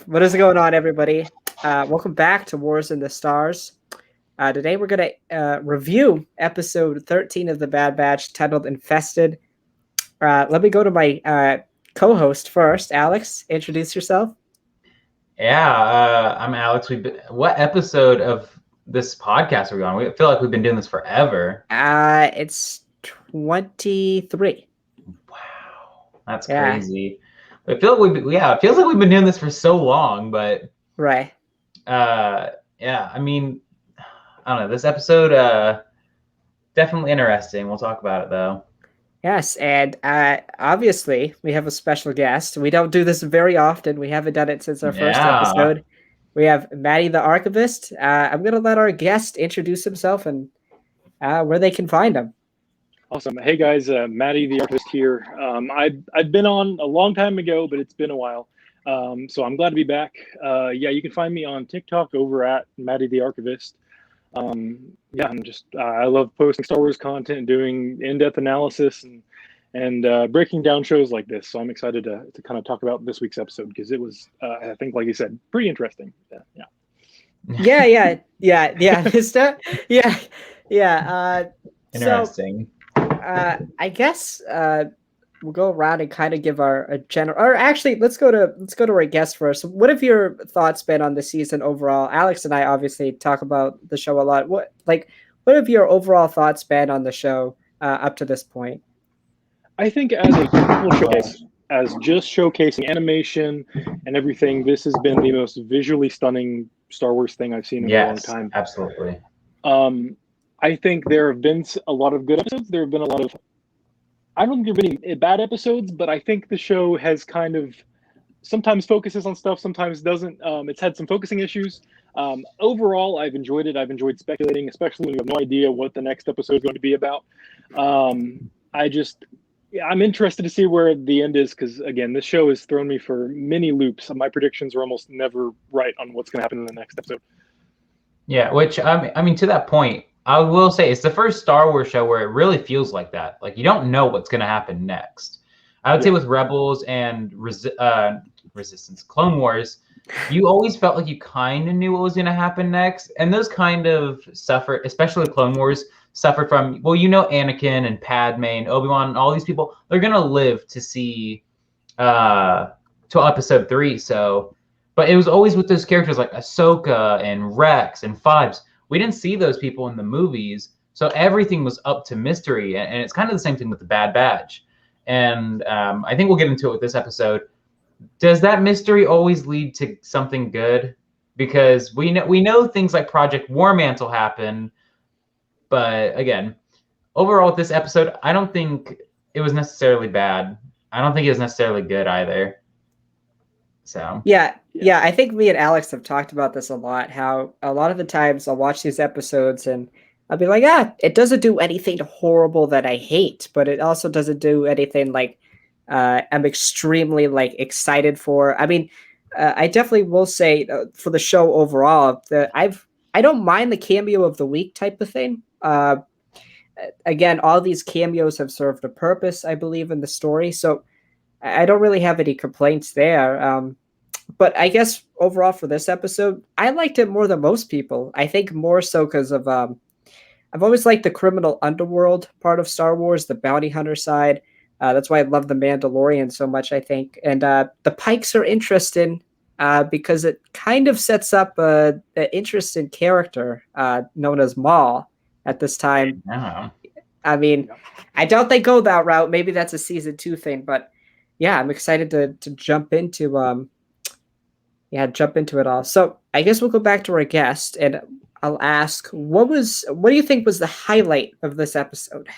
What is going on, everybody? Welcome back to Wars in the Stars. Today we're going to review episode 13 of The Bad Batch titled Infested. Let me go to my co-host first. Alex, introduce yourself. Yeah, I'm Alex. What episode of this podcast are we on? We feel like we've been doing this forever. It's 23. Wow, that's Yeah. crazy. I feel like it feels like we've been doing this for so long, but Right. yeah, I mean, I don't know. This episode, definitely interesting. We'll talk about it though. Yes, and obviously we have a special guest. We don't do this very often. We haven't done it since our first Yeah. episode. We have Maddie the Archivist. I'm going to let our guest introduce himself and where they can find him. Awesome. Hey guys, Maddie the Archivist here. I've been on a long time ago, but it's been a while. So I'm glad to be back. Yeah, you can find me on TikTok over at Maddie the Archivist. Yeah, I love posting Star Wars content and doing in-depth analysis and breaking down shows like this. So I'm excited to kind of talk about this week's episode because it was, I think, like you said, pretty interesting. Yeah. Interesting. I guess we'll go around and kind of give a general. Or actually, let's go to our guest first. What have your thoughts been on the season overall? Alex and I obviously talk about the show a lot. What have your overall thoughts been on the show up to this point? I think as a technical showcase, as just showcasing animation and everything, this has been the most visually stunning Star Wars thing I've seen in a long time. Absolutely. I think there have been a lot of good episodes. There have been a lot of, I don't think there have been any bad episodes, but I think the show has kind of sometimes focuses on stuff, sometimes doesn't. It's had some focusing issues. Overall, I've enjoyed it. I've enjoyed speculating, especially when you have no idea what the next episode is going to be about. I'm interested to see where the end is because, again, this show has thrown me for many loops. My predictions are almost never right on what's going to happen in the next episode. Yeah, which I mean, to that point, I will say it's the first Star Wars show where it really feels like that. Like you don't know what's going to happen next. I would say with Rebels and Resistance, Clone Wars, you always felt like you kind of knew what was going to happen next, and those kind of suffered, especially Clone Wars, suffered from, well, Anakin and Padme and Obi-Wan and all these people, they're going to live to see till episode 3. So, but it was always with those characters like Ahsoka and Rex and Fives. We didn't see those people in the movies, so everything was up to mystery, and it's kind of the same thing with the Bad Batch. And I think we'll get into it with this episode. Does that mystery always lead to something good? Because we know things like Project War Mantle happen, but again, overall with this episode, I don't think it was necessarily bad. I don't think it was necessarily good either. So yeah, I think me and Alex have talked about this a lot. How a lot of the times I'll watch these episodes and I'll be like, it doesn't do anything horrible that I hate, but it also doesn't do anything like I'm extremely like excited for. I mean, I definitely will say for the show overall that I don't mind the cameo of the week type of thing. Again, all these cameos have served a purpose, I believe, in the story. So I don't really have any complaints there. But I guess overall for this episode, I liked it more than most people. I think more so because of I've always liked the criminal underworld part of Star Wars, the bounty hunter side. That's why I love the Mandalorian so much, I think. And the Pikes are interesting because it kind of sets up an interesting character known as Maul at this time. yeah. I mean, I doubt they go that route. Maybe that's a season 2 thing, but yeah, I'm excited to jump into it all. So I guess we'll go back to our guest and I'll ask, what do you think was the highlight of this episode?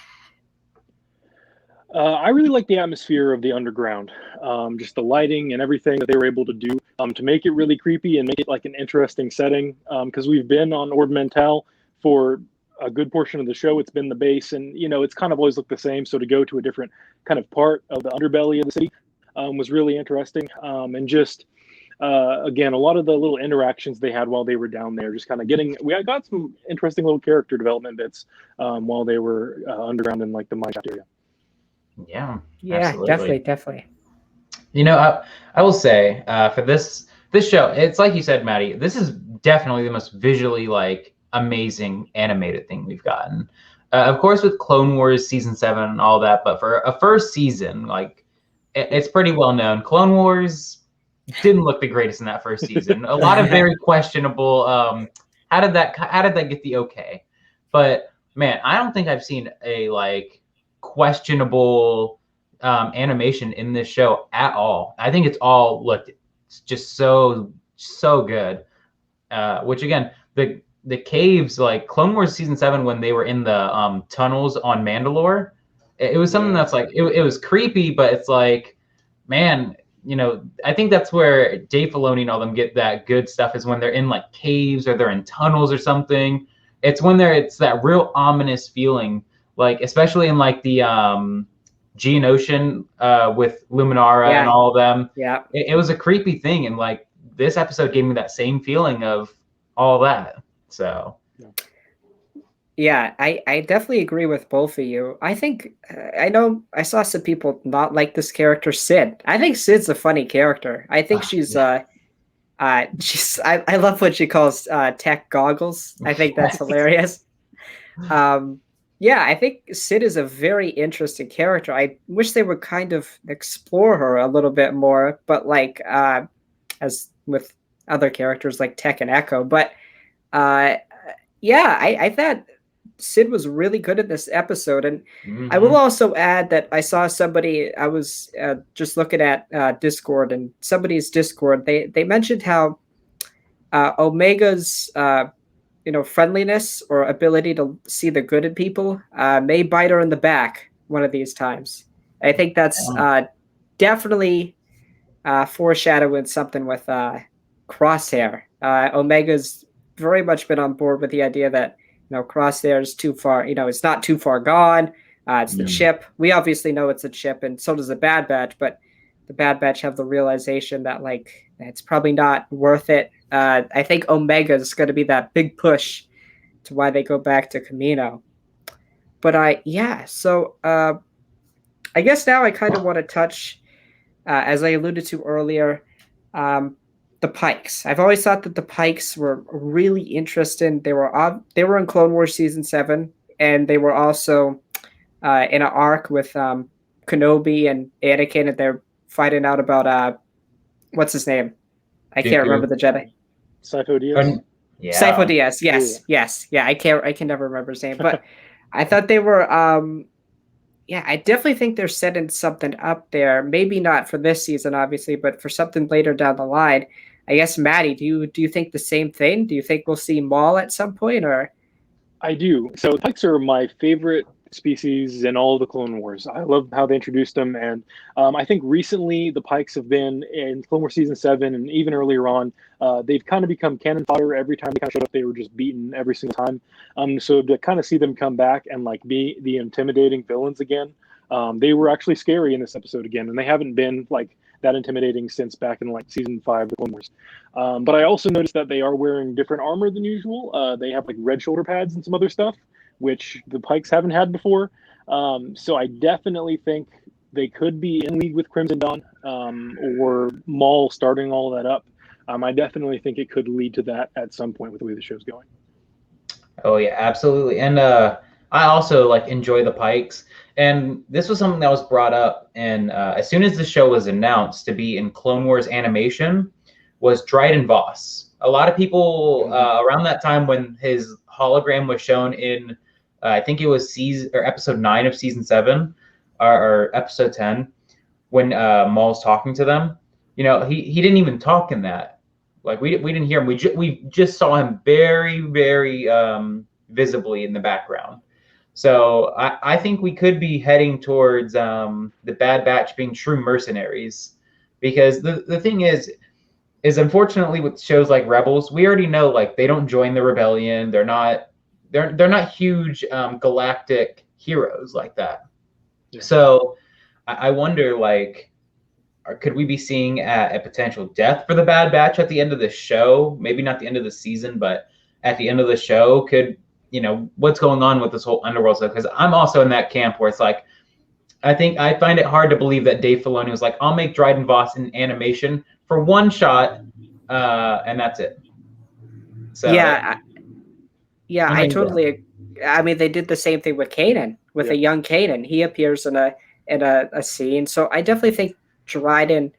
I really like the atmosphere of the underground, just the lighting and everything that they were able to do to make it really creepy and make it like an interesting setting. Because we've been on Ord Mantell for a good portion of the show. It's been the base, and it's kind of always looked the same. So to go to a different kind of part of the underbelly of the city was really interesting. And just again, a lot of the little interactions they had while they were down there, just kind of we got some interesting little character development bits while they were underground in like the mine shaft area. Yeah, absolutely. Definitely. I will say for this this show, it's like you said, Maddie, this is definitely the most visually like amazing animated thing we've gotten. Of course, with Clone Wars season 7 and all that, but for a first season, like it's pretty well known. Clone Wars didn't look the greatest in that first season. A lot of very questionable. How did that get the okay? But man, I don't think I've seen a like questionable animation in this show at all. I think it's all looked just so good. Which again, the caves, like Clone Wars season 7, when they were in the tunnels on Mandalore, it was something that's like it was creepy, but it's like, man, I think that's where Dave Filoni and all them get that good stuff, is when they're in like caves or they're in tunnels or something. It's when it's that real ominous feeling, like especially in like the Geonosian with Luminara and all of them. Yeah. It was a creepy thing, and like this episode gave me that same feeling of all that. So yeah, I definitely agree with both of you. I think I know I saw some people not like this character, Sid. I think Sid's a funny character. I think she's I love what she calls tech goggles. I think that's hilarious. Yeah, I think Sid is a very interesting character. I wish they would kind of explore her a little bit more, but like as with other characters like Tech and Echo. But yeah, I thought Sid was really good in this episode. And I will also add that I saw somebody, I was just looking at Discord, and somebody's Discord, they mentioned how Omega's friendliness or ability to see the good in people may bite her in the back one of these times. I think that's definitely foreshadowing something with Crosshair. Omega's very much been on board with the idea that Crosshair is too far. It's not too far gone. It's the chip. We obviously know it's a chip, and so does the Bad Batch. But the Bad Batch have the realization that like it's probably not worth it. I think Omega is going to be that big push to why they go back to Camino. But so I guess now I kind of want to touch, as I alluded to earlier, the Pikes. I've always thought that the Pikes were really interesting. They were in Clone Wars season 7, and they were also in an arc with Kenobi and Anakin, and they're fighting out about what's his name? I can't remember the Jedi. Sifo Dyas. Sifo Dyas. Yes. Yeah, I can never remember his name, but I thought they were. I definitely think they're setting something up there. Maybe not for this season, obviously, but for something later down the line. I guess, Maddie, do you think the same thing? Do you think we'll see Maul at some point, or? I do. So the Pikes are my favorite species in all of the Clone Wars. I love how they introduced them, and I think recently the Pikes have been in Clone Wars season 7, and even earlier on, they've kind of become cannon fodder. Every time they kind of showed up, they were just beaten every single time. So to kind of see them come back and like be the intimidating villains again, they were actually scary in this episode again, and they haven't been like that intimidating since back in like season 5 of the Clone Wars. But I also noticed that they are wearing different armor than usual. They have like red shoulder pads and some other stuff, which the Pikes haven't had before. So I definitely think they could be in league with Crimson Dawn, or Maul starting all that up. I definitely think it could lead to that at some point with the way the show's going. Oh yeah, absolutely. And I also like enjoy the Pikes. And this was something that was brought up, and as soon as the show was announced to be in Clone Wars animation, was Dryden Voss. A lot of people around that time when his hologram was shown in, I think it was episode 9 of season 7, or episode 10, when Maul's talking to them. He didn't even talk in that. Like we didn't hear him. We just saw him very, very visibly in the background. So I think we could be heading towards the Bad Batch being true mercenaries, because the thing is unfortunately with shows like Rebels, we already know like they don't join the rebellion. They're not huge galactic heroes like that. Yeah. So I wonder, like, could we be seeing a potential death for the Bad Batch at the end of the show? Maybe not the end of the season, but at the end of the show, could what's going on with this whole underworld stuff? Because I'm also in that camp where it's like, I find it hard to believe that Dave Filoni was like, I'll make Dryden Voss in animation for one shot, and that's it. So Yeah, yeah, I I mean, totally. I mean, they did the same thing with Kanan, with a young Kanan. He appears in a scene, so I definitely think Dryden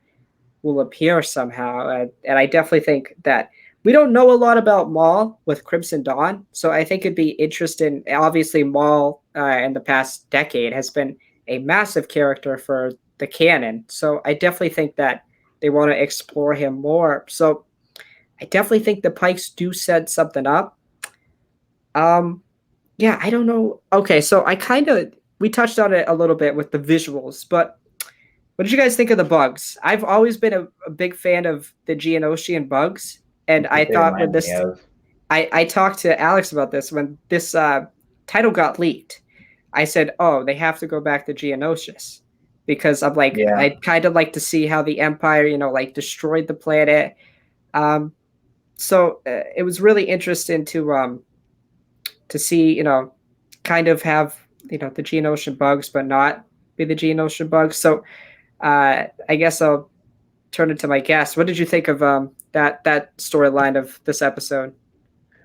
will appear somehow, and I definitely think that we don't know a lot about Maul with Crimson Dawn, so I think it'd be interesting. Obviously, Maul in the past decade has been a massive character for the canon, so I definitely think that they want to explore him more. So I definitely think the Pikes do set something up. Um, yeah, I don't know. Okay, so I kind of we touched on it a little bit with the visuals, but what did you guys think of the bugs? I've always been a big fan of the Geonosian bugs, and I they thought when remind me this, of. I talked to Alex about this when this title got leaked. I said, "Oh, they have to go back to Geonosius," because I'm like, Yeah. I kind of like to see how the Empire, like destroyed the planet. Um, so it was really interesting to see, kind of have the Geonosian bugs, but not be the Geonosian bugs. So I guess I'll turn it to my guest. What did you think of that storyline of this episode?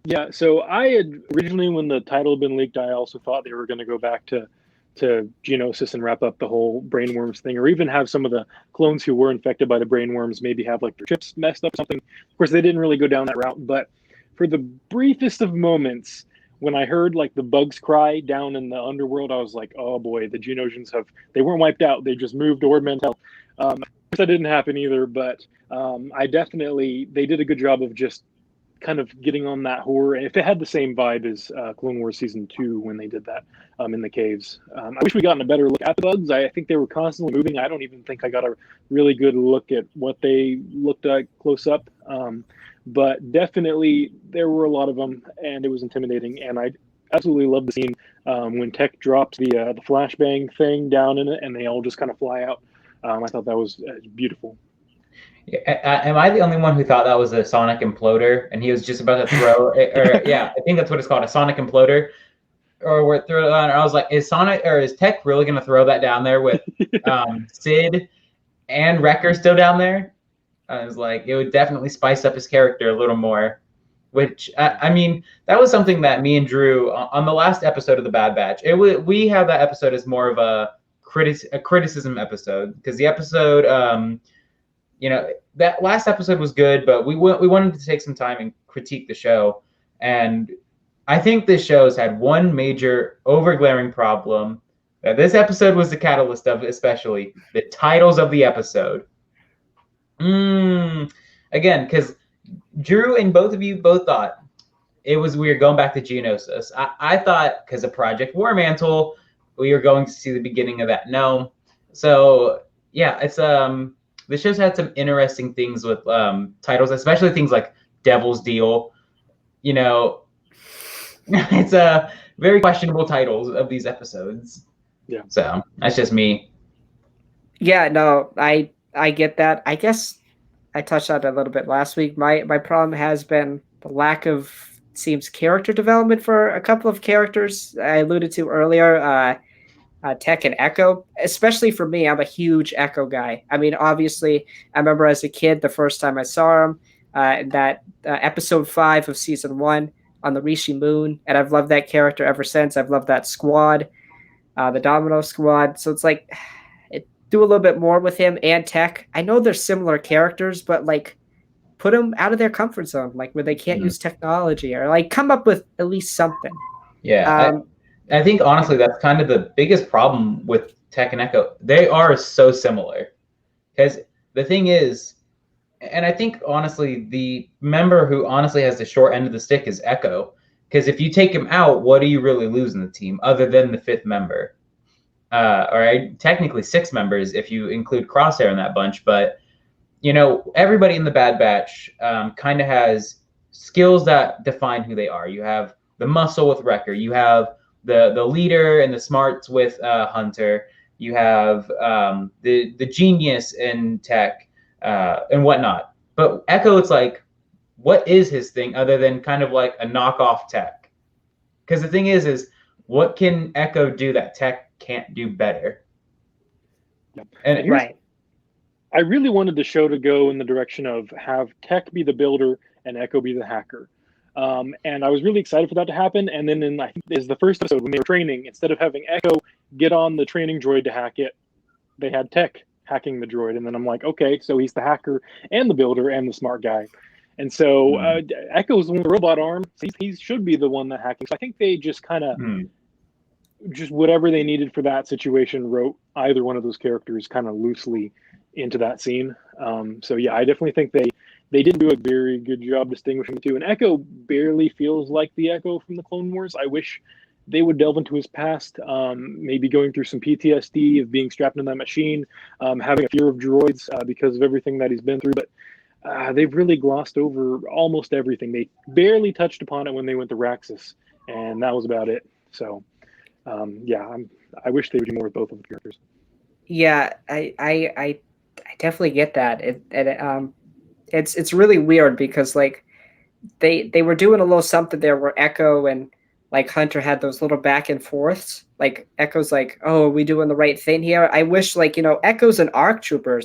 Yeah, so I had originally, when the title had been leaked, I also thought they were going to go back to Geonosis and wrap up the whole brainworms thing, or even have some of the clones who were infected by the brainworms maybe have like their chips messed up or something. Of course, they didn't really go down that route, but for the briefest of moments, when I heard like the bugs cry down in the underworld, I was like, oh boy, the Geonosians they weren't wiped out, they just moved to Ord Mantell. Of course, that didn't happen either, but they did a good job of just kind of getting on that horror. If it had the same vibe as Clone Wars season 2 when they did that in the caves, I wish we gotten a better look at the bugs. I think they were constantly moving. I don't even think I got a really good look at what they looked like close up. But definitely there were a lot of them, and it was intimidating. And I absolutely love the scene when Tech drops the flashbang thing down in it, and they all just kind of fly out. I thought that was beautiful. Am I the only one who thought that was a sonic imploder and he was just about to throw it, or yeah, I think that's what it's called, a sonic imploder, or where throw it on. I was like, is Sonic or is Tech really going to throw that down there with Sid and Wrecker still down there? I was like, it would definitely spice up his character a little more. Which I mean, that was something that me and Drew on the last episode of the Bad Batch. We have that episode as more of a criticism episode because the episode. That last episode was good, but we wanted to take some time and critique the show. And I think this show's had one major overglaring problem that this episode was the catalyst of, especially the titles of the episode. Again, because Drew and both of you both thought it was we were going back to Geonosis. I thought because of Project War Mantle, we were going to see the beginning of that. No. So yeah, it's the show's had some interesting things with titles, especially things like Devil's Deal. It's very questionable titles of these episodes. Yeah. So that's just me. Yeah, no, I get that. I guess I touched on it a little bit last week. My problem has been the lack of seems character development for a couple of characters I alluded to earlier. Tech and Echo, especially for me. I'm a huge Echo guy. I mean, obviously, I remember as a kid the first time I saw him in that episode 5 of season 1 on the Rishi Moon, and I've loved that character ever since. I've loved that squad, the Domino Squad. So it's like do a little bit more with him and Tech. I know they're similar characters, but like put them out of their comfort zone, like where they can't use technology, or like come up with at least something. Yeah. I think honestly that's kind of the biggest problem with Tech and Echo. They are so similar. Because the thing is, and I think honestly, the member who honestly has the short end of the stick is Echo. Because if you take him out, what do you really lose in the team other than the 5th member? All right, technically 6 members if you include Crosshair in that bunch. But everybody in the Bad Batch kind of has skills that define who they are. You have the muscle with Wrecker. You have the leader and the smarts with Hunter. You have the genius in Tech and whatnot. But Echo, it's like, what is his thing other than kind of like a knockoff Tech? Because the thing is what can Echo do that Tech can't do better? Yeah. And right. I really wanted the show to go in the direction of have Tech be the builder and Echo be the hacker. And I was really excited for that to happen. And then I think is the first episode when they were training, instead of having Echo get on the training droid to hack it, they had Tech hacking the droid. And then I'm like, okay, so he's the hacker and the builder and the smart guy. And so Echo's the one with the robot arm. So he should be the one that hacking. So I think they just kind of just whatever they needed for that situation wrote either one of those characters kind of loosely into that scene. So yeah, I definitely think they didn't do a very good job distinguishing the two. And Echo barely feels like the Echo from the Clone Wars. I wish they would delve into his past, maybe going through some PTSD of being strapped in that machine, having a fear of droids because of everything that he's been through. But they've really glossed over almost everything. They barely touched upon it when they went to Raxus, and that was about it. So yeah, I wish they would do more with both of the characters. Yeah, I definitely get that. It's really weird because like they were doing a little something there where Echo and like Hunter had those little back and forths. Like Echo's like, "Oh, are we doing the right thing here?" I wish like Echo's an ARC trooper,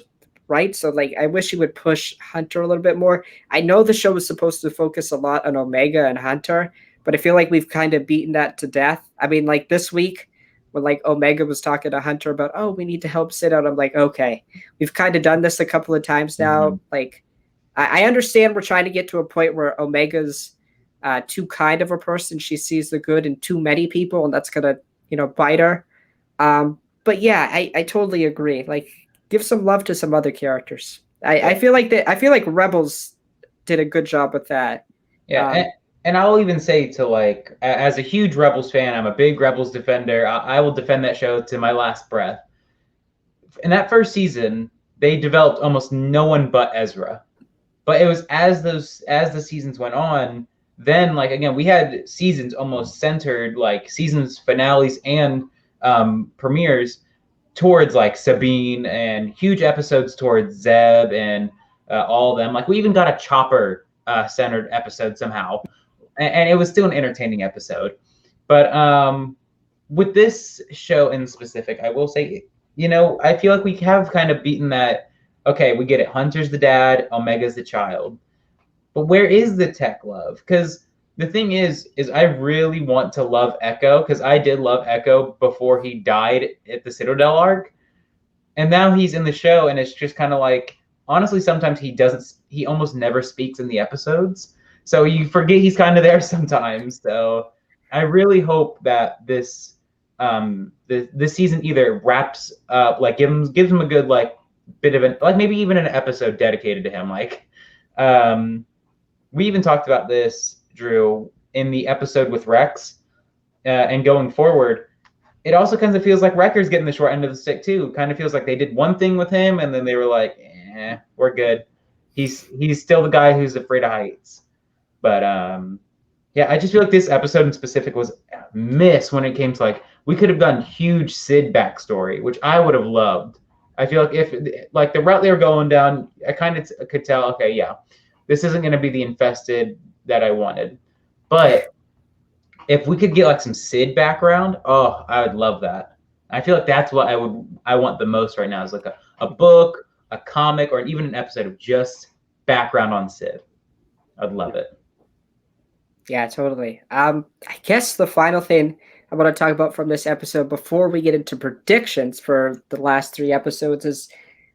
right? So like I wish he would push Hunter a little bit more. I know the show was supposed to focus a lot on Omega and Hunter, but I feel like we've kind of beaten that to death. I mean, like this week when like Omega was talking to Hunter about, "Oh, we need to help Sid out." I'm like, okay, we've kind of done this a couple of times now. Like I understand we're trying to get to a point where Omega's too kind of a person. She sees the good in too many people, and that's gonna, bite her. But yeah, I totally agree. Like, give some love to some other characters. I feel like I feel like Rebels did a good job with that. Yeah, and I'll even say to like, as a huge Rebels fan, I'm a big Rebels defender. I will defend that show to my last breath. In that first season, they developed almost no one but Ezra. But it was as the seasons went on, then like again we had seasons almost centered like seasons finales and premieres towards like Sabine and huge episodes towards Zeb and all of them. Like we even got a Chopper centered episode somehow, and it was still an entertaining episode. But with this show in specific, I will say, I feel like we have kind of beaten that. Okay, we get it. Hunter's the dad, Omega's the child. But where is the Tech love? Because the thing is I really want to love Echo, because I did love Echo before he died at the Citadel arc. And now he's in the show, and it's just kind of like, honestly, sometimes he almost never speaks in the episodes. So you forget he's kind of there sometimes. So I really hope that this season either wraps up, like gives him a good like bit of an like maybe even an episode dedicated to him. Like we even talked about this, Drew, in the episode with Rex, and going forward, it also kind of feels like Wrecker's getting the short end of the stick too. Kind of feels like they did one thing with him and then they were like, we're good. He's still the guy who's afraid of heights. But yeah, I just feel like this episode in specific was a miss when it came to like we could have done huge Sid backstory, which I would have loved. I feel like if like the route they were going down, I kind of could tell, okay, yeah, this isn't going to be the Infested that I wanted. But if we could get like some Sid background, oh, I would love that. I feel like that's what I want the most right now is like a book, a comic, or even an episode of just background on Sid. I'd love it. Yeah, totally. I guess the final thing I want to talk about from this episode before we get into predictions for the last 3 episodes is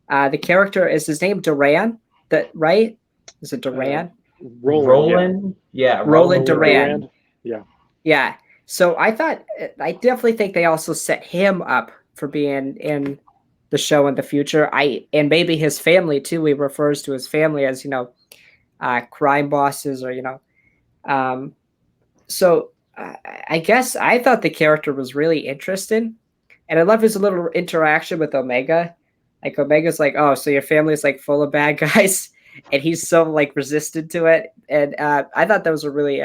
the character, is his name Duran? That right? Is it Duran? Roland? Yeah, Roland Duran. Yeah. Yeah. So I definitely think they also set him up for being in the show in the future. And maybe his family too. He refers to his family as, crime bosses or, so I guess I thought the character was really interesting, and I love his little interaction with Omega. Like Omega's like, "Oh, so your family's like full of bad guys," and he's so like resistant to it. And I thought that was a really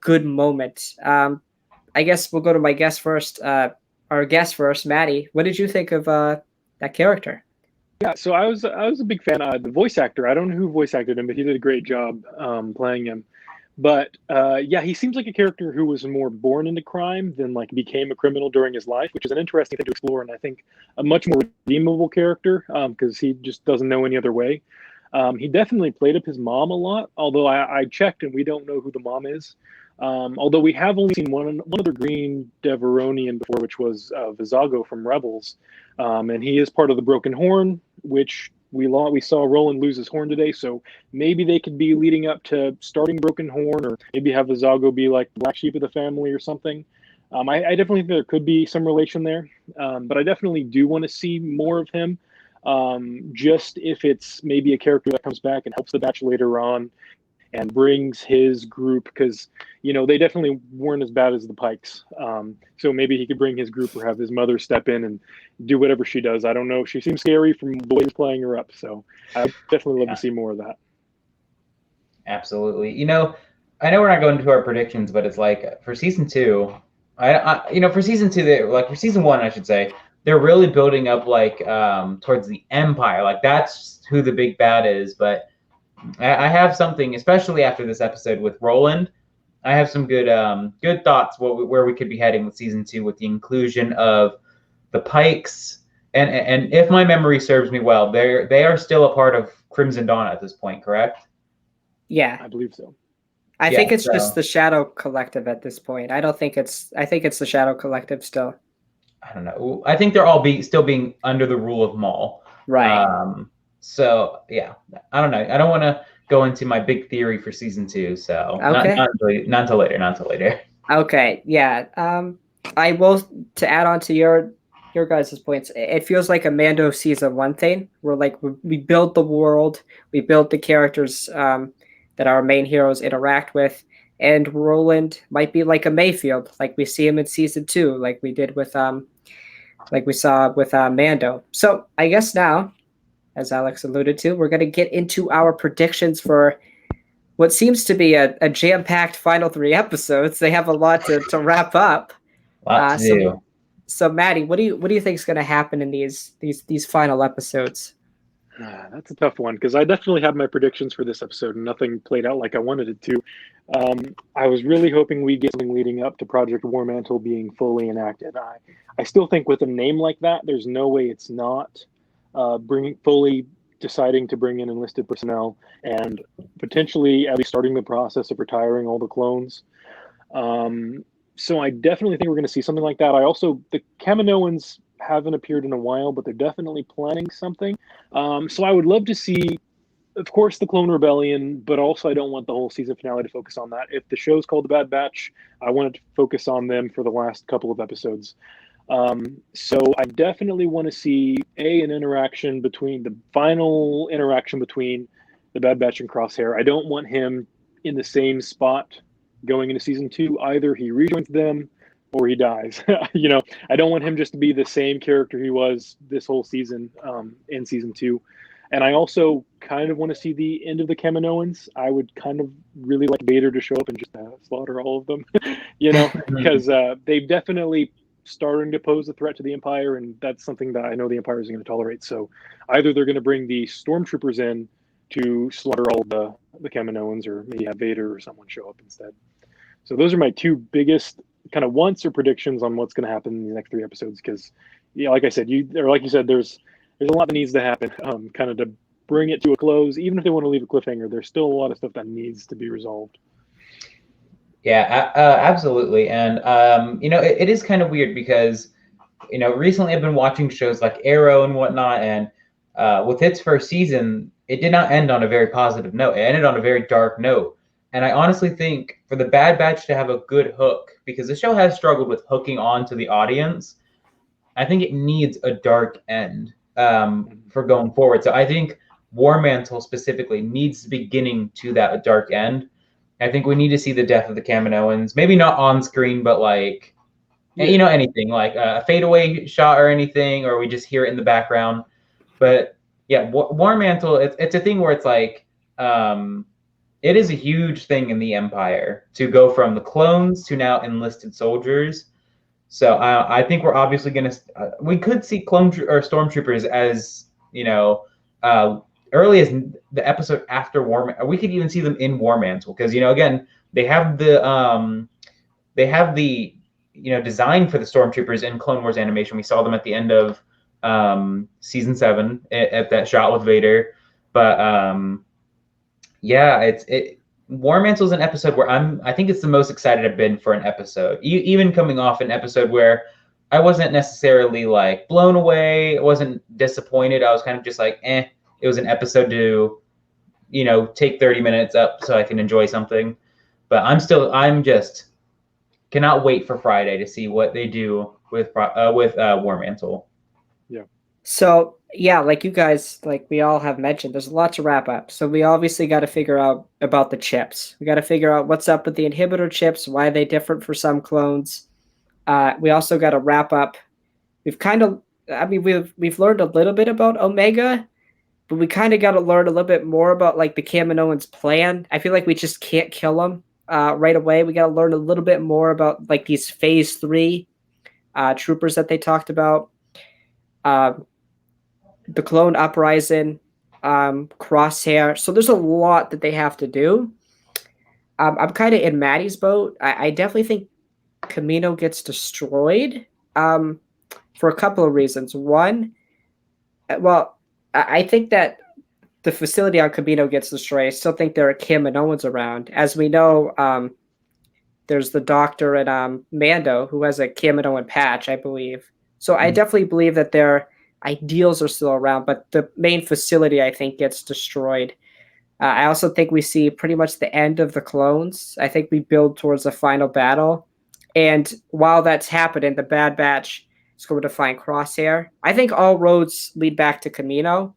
good moment. I guess we'll go to my guest first. Our guest first, Maddie. What did you think of that character? Yeah, so I was a big fan. The voice actor, I don't know who voice acted him, but he did a great job playing him. But yeah, he seems like a character who was more born into crime than like became a criminal during his life, which is an interesting thing to explore, and I think a much more redeemable character because he just doesn't know any other way. He definitely played up his mom a lot, although I checked and we don't know who the mom is. Although we have only seen one other Green Deveronian before, which was Vizago from Rebels, and he is part of the Broken Horn, which we saw Roland lose his horn today. So maybe they could be leading up to starting Broken Horn, or maybe have Vizago be like the black sheep of the family or something. I definitely think there could be some relation there, but I definitely do want to see more of him. Just if it's maybe a character that comes back and helps the batch later on and brings his group, because they definitely weren't as bad as the Pikes. So maybe he could bring his group or have his mother step in and do whatever she does. I don't know. She seems scary from the way he's playing her up. So I definitely love to see more of that. Absolutely. I know we're not going into our predictions, but it's like for season 2, for season 2, like for season 1, I should say, they're really building up like towards the Empire. Like that's who the big bad is. But I have something, especially after this episode with Roland. I have some good thoughts where we could be heading with season 2 with the inclusion of the Pikes, and if my memory serves me well, they are still a part of Crimson Dawn at this point, correct? Yeah, I believe so. I think it's just the Shadow Collective at this point. I think it's the Shadow Collective still. I don't know. I think they're all still being under the rule of Maul. Right. So yeah, I don't know. I don't want to go into my big theory for season 2. So okay. not until later. Okay. Yeah. I will, to add on to your guys' points. It feels like a Mando season 1 thing. Where like we build the world, we build the characters that our main heroes interact with, and Roland might be like a Mayfield, like we see him in season 2, like we did with like we saw with Mando. So I guess now, as Alex alluded to, we're going to get into our predictions for what seems to be a jam-packed final 3 episodes. They have a lot to wrap up. Lot to do. So Maddie, what do you think is going to happen in these final episodes? That's a tough one because I definitely had my predictions for this episode and nothing played out like I wanted it to. I was really hoping we'd get something leading up to Project War Mantle being fully enacted. I still think with a name like that, there's no way it's not fully deciding to bring in enlisted personnel and potentially at least starting the process of retiring all the clones. So I definitely think we're going to see something like that. The Kaminoans haven't appeared in a while, but they're definitely planning something. So I would love to see, of course, the Clone Rebellion, but also I don't want the whole season finale to focus on that. If the show's called The Bad Batch, I want it to focus on them for the last couple of episodes. So I definitely want to see the final interaction between the Bad Batch and Crosshair. I don't want him in the same spot going into season 2. Either he rejoins them or he dies. I don't want him just to be the same character he was this whole season in season 2. And I also kind of want to see the end of the Kaminoans. I would kind of really like Vader to show up and just slaughter all of them, because they've definitely starting to pose a threat to the Empire, and that's something that I know the Empire isn't going to tolerate. So either they're going to bring the stormtroopers in to slaughter all the Kaminoans, or maybe have Vader or someone show up instead. So those are my 2 biggest kind of wants or predictions on what's going to happen in the next 3 episodes. Because, like I said, there's a lot that needs to happen, kind of to bring it to a close. Even if they want to leave a cliffhanger, there's still a lot of stuff that needs to be resolved. Yeah, absolutely. And, it is kind of weird because, recently I've been watching shows like Arrow and whatnot. And with its first season, it did not end on a very positive note. It ended on a very dark note. And I honestly think for the Bad Batch to have a good hook, because the show has struggled with hooking on to the audience, I think it needs a dark end for going forward. So I think War Mantle specifically needs the beginning to that dark end. I think we need to see the death of the Kaminoans, maybe not on screen, but like, anything like a fadeaway shot or anything, or we just hear it in the background. But yeah, War Mantle, it's a thing where it's like, it is a huge thing in the Empire to go from the clones to now enlisted soldiers. So I think we're obviously going to, we could see clone or stormtroopers as, early as the episode after War. We could even see them in War Mantle because again they have the design for the stormtroopers in Clone Wars animation. We saw them at the end of season 7 at that shot with Vader, but yeah, War Mantle's an episode where I think it's the most excited I've been for an episode. Even coming off an episode where I wasn't necessarily like blown away, I wasn't disappointed. I was kind of just like, eh. It was an episode to, take 30 minutes up so I can enjoy something. But I'm just cannot wait for Friday to see what they do with War Mantle. Yeah. So yeah, like you guys, like we all have mentioned, there's a lot to wrap up. So we obviously got to figure out about the chips. We got to figure out what's up with the inhibitor chips, why are they different for some clones. We also got to wrap up. We've learned a little bit about Omega, but we kind of got to learn a little bit more about like the Kaminoans' plan. I feel like we just can't kill them right away. We got to learn a little bit more about like these Phase 3 troopers that they talked about. The clone uprising, Crosshair. So there's a lot that they have to do. I'm kind of in Maddie's boat. I definitely think Kamino gets destroyed for a couple of reasons. One, I think that the facility on Kamino gets destroyed. I still think there are Kaminoans around. As we know, there's the doctor and Mando who has a Kaminoan patch, I believe. So I definitely believe that their ideals are still around, but the main facility, I think, gets destroyed. I also think we see pretty much the end of the clones. I think we build towards the final battle. And while that's happening, the Bad Batch is going to find Crosshair. I think all roads lead back to Kamino.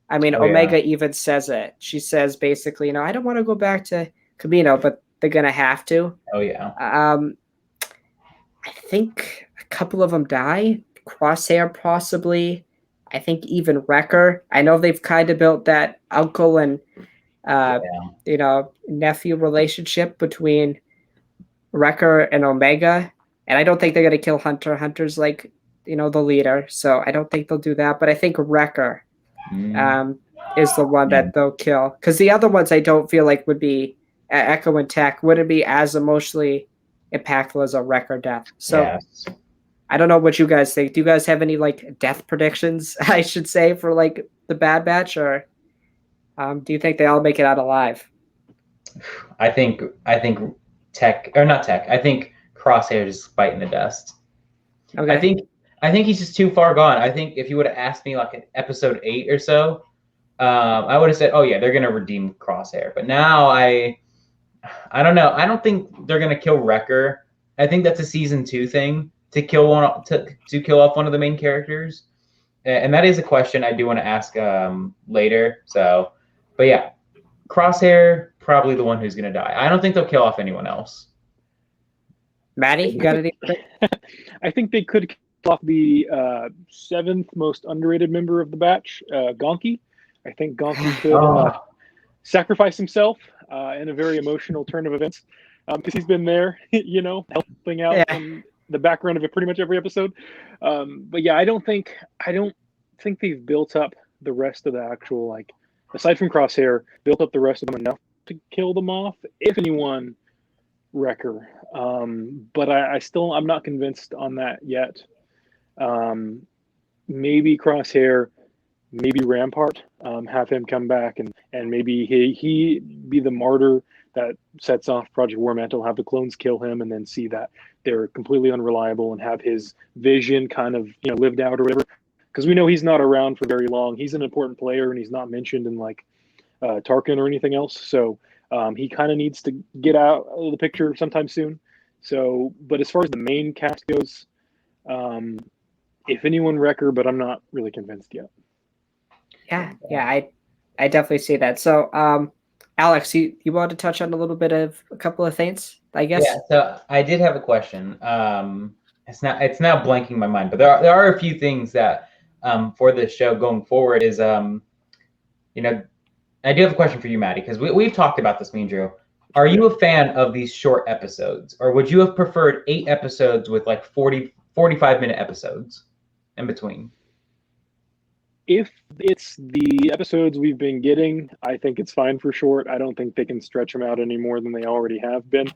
I mean, Omega even says it. She says basically, I don't want to go back to Kamino, but they're going to have to. Oh, yeah. I think a couple of them die. Crosshair possibly. I think even Wrecker. I know they've kind of built that uncle and nephew relationship between Wrecker and Omega, and I don't think they're going to kill Hunter. Hunter's like the leader, so I don't think they'll do that. But I think Wrecker is the one that they'll kill, because the other ones I don't feel like would be Echo and Tech wouldn't be as emotionally impactful as a Wrecker death. So. Yes. I don't know what you guys think. Do you guys have any like death predictions, I should say, for like the Bad Batch, or do you think they all make it out alive? I think Tech, or not Tech. I think Crosshair is biting the dust. Okay. I think he's just too far gone. I think if you would have asked me like in episode 8 or so, I would have said, "Oh yeah, they're gonna redeem Crosshair." But now I don't know. I don't think they're gonna kill Wrecker. I think that's a season 2 thing. To kill off one of the main characters, and that is a question I do want to ask later. So, but yeah, Crosshair probably the one who's going to die. I don't think they'll kill off anyone else. Maddie, you got anything? I think they could kill off the 7th most underrated member of the batch, Gonki. I think Gonki could sacrifice himself in a very emotional turn of events, because he's been there, helping out. Yeah. The background of it pretty much every episode, but yeah, I don't think they've built up the rest of the actual, like, aside from Crosshair, built up the rest of them enough to kill them off, if anyone. Wrecker, but I'm not convinced on that yet. Maybe Crosshair, maybe Rampart, have him come back and maybe he be the martyr that sets off Project War Mantle, have the clones kill him, and then see that they're completely unreliable and have his vision kind of lived out or whatever. Because we know he's not around for very long. He's an important player and he's not mentioned in like Tarkin or anything else. So he kind of needs to get out of the picture sometime soon. So, but as far as the main cast goes, if anyone, Wrecker, but I'm not really convinced yet. Yeah, I definitely see that. So, Alex, you wanted to touch on a couple of things, I guess. Yeah. So I did have a question. It's now blanking my mind, but there are a few things that for this show going forward is I do have a question for you, Maddie, because we've talked about this, me and Drew. Are you a fan of these short episodes, or would you have preferred 8 episodes with like 45-minute episodes in between? If it's the episodes we've been getting, I think it's fine for short. I don't think they can stretch them out any more than they already have been.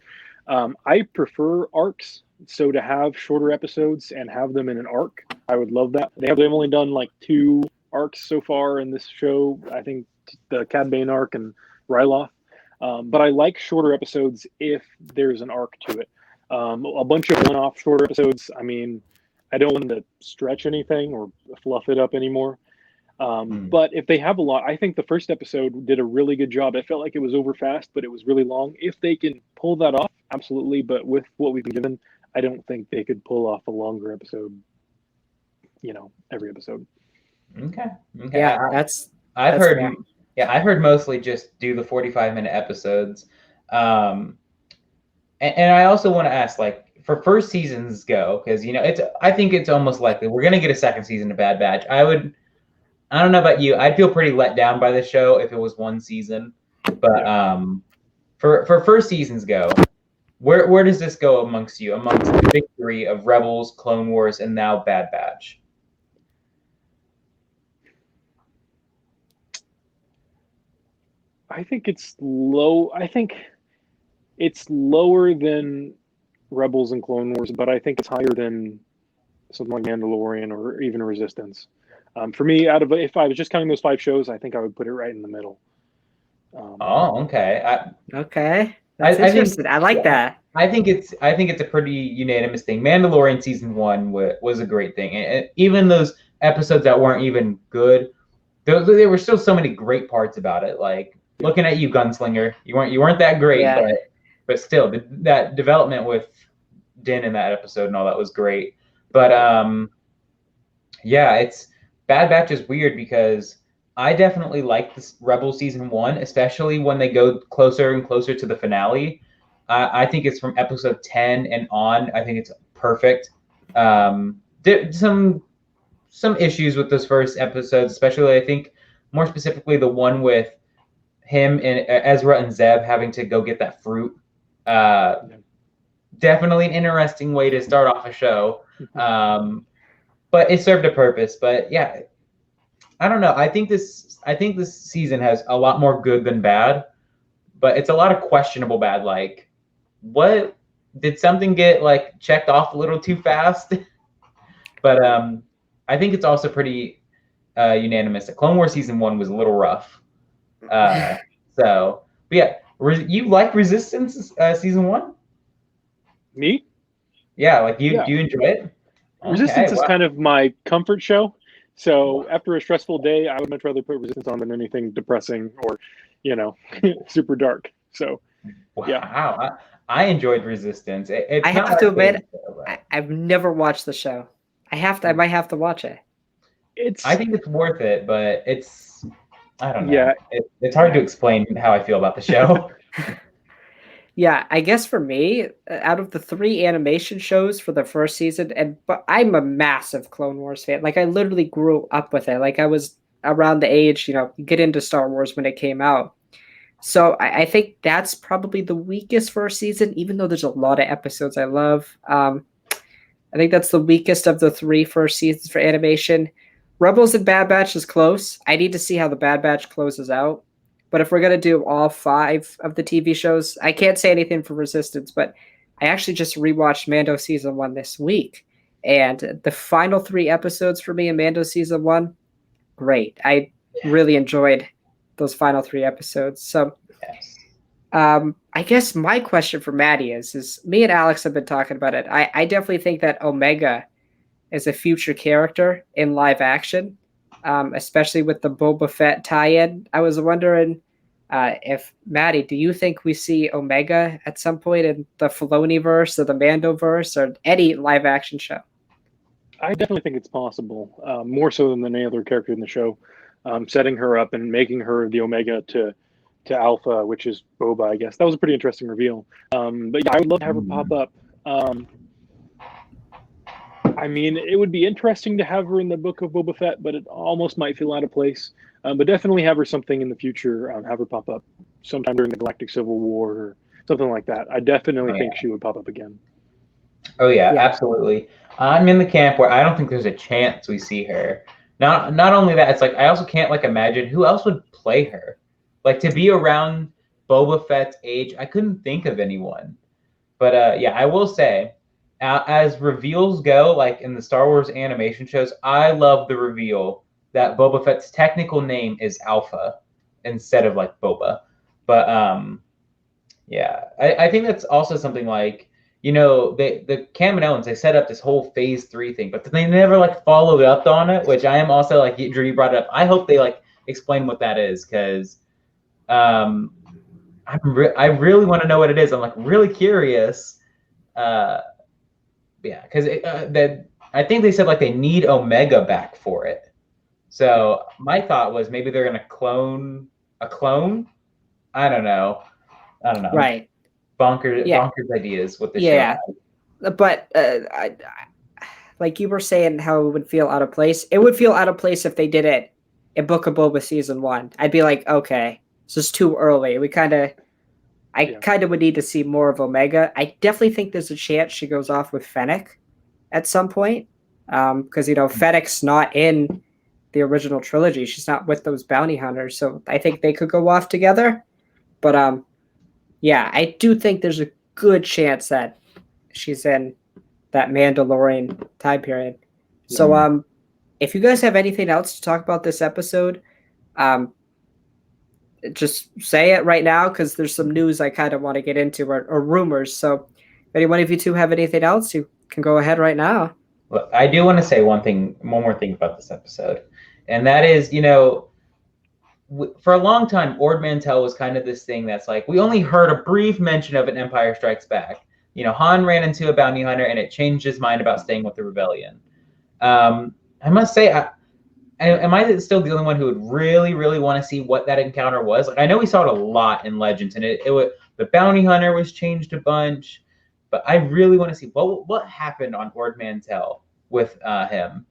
I prefer arcs, so to have shorter episodes and have them in an arc, I would love that. They've only done like 2 arcs so far in this show. I think the Cad Bane arc and Ryloth. But I like shorter episodes if there's an arc to it. A bunch of one-off shorter episodes, I mean, I don't want to stretch anything or fluff it up anymore. But if they have a lot, I think the first episode did a really good job. I felt like it was over fast, but it was really long. If they can pull that off, absolutely. But with what we've been given, I don't think they could pull off a longer episode, every episode. Okay. Yeah, I've that's heard. fair. Yeah, I've heard mostly just do the 45-minute episodes. And I also want to ask, like, for first seasons go, because I think it's almost likely we're gonna get a second season of Bad Batch. I don't know about you. I'd feel pretty let down by the show if it was one season. But for first seasons go, where does this go amongst the big 3 of Rebels, Clone Wars, and now Bad Batch? I think it's low. I think it's lower than Rebels and Clone Wars, but I think it's higher than something like Mandalorian or even Resistance. For me, if I was just counting those 5 shows, I think I would put it right in the middle. Okay. Okay, that's interesting. I like that. I think it's a pretty unanimous thing. Mandalorian season 1 was a great thing, and even those episodes that weren't even good, there were still so many great parts about it. Like looking at you, Gunslinger, you weren't that great, Yeah. but still that development with Din in that episode and all that was great. But yeah, it's Bad Batch is weird because I definitely like this Rebel season 1, especially when they go closer and closer to the finale. I think it's from episode 10 and on. I think it's perfect. Some issues with those first episodes, especially I think more specifically the one with him and Ezra and Zeb having to go get that fruit. Definitely an interesting way to start off a show. But it served a purpose. But yeah, I don't know. I think this season has a lot more good than bad, but it's a lot of questionable bad. Like, what did something get like checked off a little too fast? But I think it's also pretty unanimous that Clone Wars season 1 was a little rough. So, but yeah, you like Resistance season 1? Me? Yeah, like do you enjoy it? Resistance is kind of my comfort show. So after a stressful day, I would much rather put Resistance on than anything depressing or, super dark. So, yeah. Wow, I enjoyed Resistance. It's I have to admit, I've never watched the show. I might have to watch it. I think it's worth it, but I don't know. Yeah. It's hard to explain how I feel about the show. Yeah, I guess for me, out of the 3 animation shows for the first season, but I'm a massive Clone Wars fan. Like I literally grew up with it. Like I was around the age, get into Star Wars when it came out. So I think that's probably the weakest first season, even though there's a lot of episodes I love. I think that's the weakest of the 3 first seasons for animation. Rebels and Bad Batch is close. I need to see how the Bad Batch closes out. But if we're going to do all 5 of the TV shows, I can't say anything for Resistance, but I actually just rewatched Mando season 1 this week. And the final 3 episodes for me in Mando season 1, great. I really enjoyed those final 3 episodes. So I guess my question for Maddie is me and Alex have been talking about it. I definitely think that Omega is a future character in live action. Especially with the Boba Fett tie-in. I was wondering if, Maddie, do you think we see Omega at some point in the Filoni-verse or the Mando-verse or any live-action show? I definitely think it's possible, more so than any other character in the show. Setting her up and making her the Omega to Alpha, which is Boba, I guess. That was a pretty interesting reveal. But yeah, I would love to have her pop up. I mean, it would be interesting to have her in the book of Boba Fett, but it almost might feel out of place. But definitely have her something in the future, have her pop up sometime during the Galactic Civil War or something like that. I definitely think she would pop up again. Oh, yeah, absolutely. I'm in the camp where I don't think there's a chance we see her. Not only that, it's like I also can't like imagine who else would play her. Like to be around Boba Fett's age, I couldn't think of anyone. But yeah, I will say, as reveals go, like in the Star Wars animation shows, I love the reveal that Boba Fett's technical name is Alpha instead of like Boba. But yeah, I think that's also something like, the Kaminoans, they set up this whole phase 3 thing, but they never like followed up on it, which I am also like, Drew, you brought it up. I hope they like explain what that is, because I really want to know what it is. I'm like really curious. Yeah, because that I think they said like they need Omega back for it. So my thought was maybe they're gonna clone a clone. I don't know. Right. Yeah. Bonkers ideas with the show. Yeah. But like you were saying, how it would feel out of place. It would feel out of place if they did it in Book of Boba season 1. I'd be like, okay, this is too early. I kind of would need to see more of Omega. I definitely think there's a chance she goes off with Fennec at some point, because Fennec's not in the original trilogy. She's not with those bounty hunters, so I think they could go off together. But yeah, I do think there's a good chance that she's in that Mandalorian time period. So if you guys have anything else to talk about this episode, just say it right now, because there's some news I kind of want to get into, or rumors. So if any one of you two have anything else, you can go ahead right now. Look, I do want to say one more thing about this episode, and that is, for a long time, Ord Mantell was kind of this thing that's like, we only heard a brief mention of an Empire Strikes Back. Han ran into a bounty hunter, and it changed his mind about staying with the rebellion. I must say, am I still the only one who would really, really want to see what that encounter was? Like, I know we saw it a lot in Legends, and the bounty hunter was changed a bunch, but I really want to see what happened on Ord Mantell with him.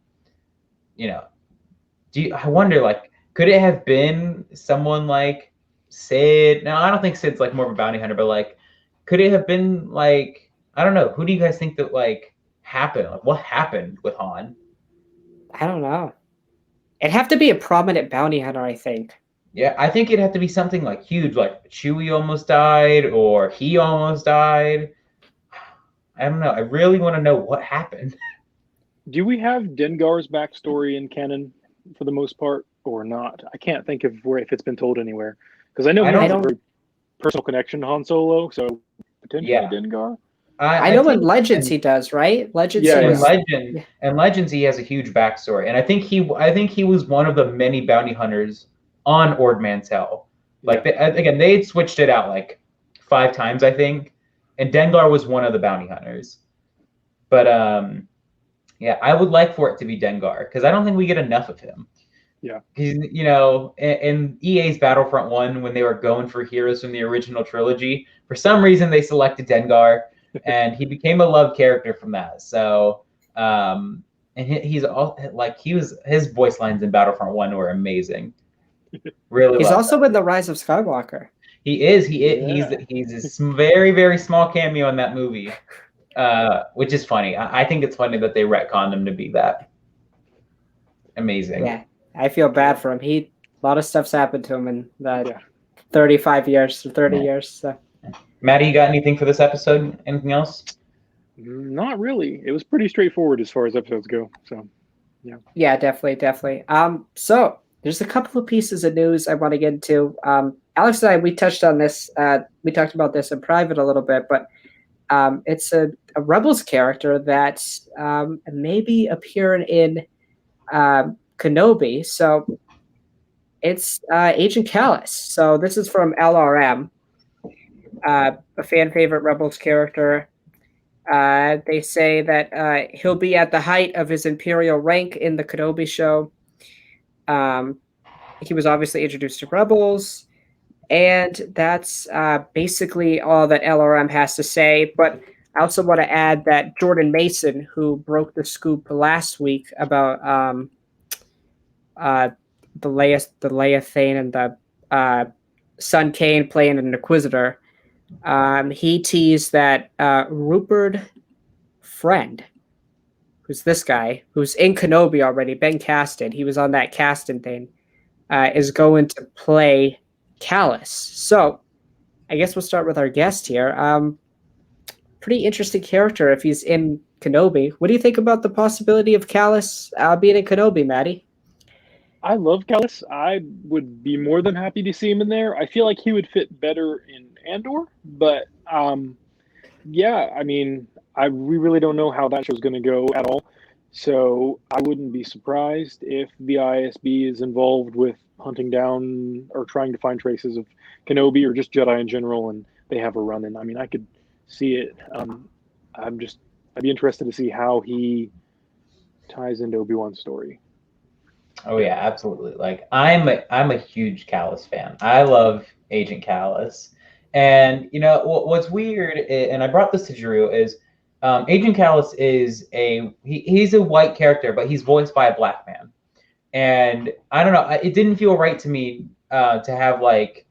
I wonder, like, could it have been someone like Sid? Now, I don't think Sid's like more of a bounty hunter, but like, could it have been like, I don't know. Who do you guys think that like happened? Like, what happened with Han? I don't know. It'd have to be a prominent bounty hunter, I think. Yeah, I think it'd have to be something like huge, like Chewie almost died, or he almost died. I don't know. I really want to know what happened. Do we have Dengar's backstory in canon for the most part, or not? I can't think of if it's been told anywhere. Because I know he has a very personal connection to Han Solo, so potentially Dengar. I know in Legends he does, right? Legends, in Legends he has a huge backstory, and I think he was one of the many bounty hunters on Ord Mantell. Like they had switched it out like 5 times, I think, and Dengar was one of the bounty hunters. But yeah, I would like for it to be Dengar, because I don't think we get enough of him. Yeah, in EA's Battlefront 1, when they were going for heroes from the original trilogy, for some reason they selected Dengar. And he became a loved character from that. So, and he's all like his voice lines in Battlefront 1 were amazing. Really, he's also in The Rise of Skywalker. He is. He's a very, very small cameo in that movie, which is funny. I think it's funny that they retconned him to be that. Amazing. Yeah, I feel bad for him. A lot of stuff's happened to him in that 35 years or 30 years. So. Maddie, you got anything for this episode? Anything else? Not really. It was pretty straightforward as far as episodes go. So, yeah. Yeah, definitely. So there's a couple of pieces of news I want to get into. Alex and I, we touched on this. We talked about this in private a little bit, but it's a Rebels character that may be appearing in Kenobi. So it's Agent Callus. So this is from LRM. A fan favorite Rebels character. They say that he'll be at the height of his Imperial rank in the Kenobi show. He was obviously introduced to Rebels, and that's basically all that LRM has to say. But I also want to add that Jordan Mason, who broke the scoop last week about the Leia Thane and the Son Kane playing an Inquisitor, he teased that Rupert Friend, who's this guy, who's in Kenobi already, been casted. He was on that casting thing, is going to play Callus. So I guess we'll start with our guest here. Pretty interesting character if he's in Kenobi. What do you think about the possibility of Callus being in Kenobi, Maddie? I love Callus. I would be more than happy to see him in there. I feel like he would fit better in Andor, but yeah, I mean, we really don't know how that show's going to go at all. So I wouldn't be surprised if the ISB is involved with hunting down or trying to find traces of Kenobi or just Jedi in general, and they have a run-in. I mean, I could see it. I'd be interested to see how he ties into Obi-Wan's story. Oh yeah, absolutely. Like I'm a huge Callus fan. I love Agent Callus, and what's weird, and I brought this to Drew is Agent Callus is he's a white character, but he's voiced by a black man, and I don't know, it didn't feel right to me to have like,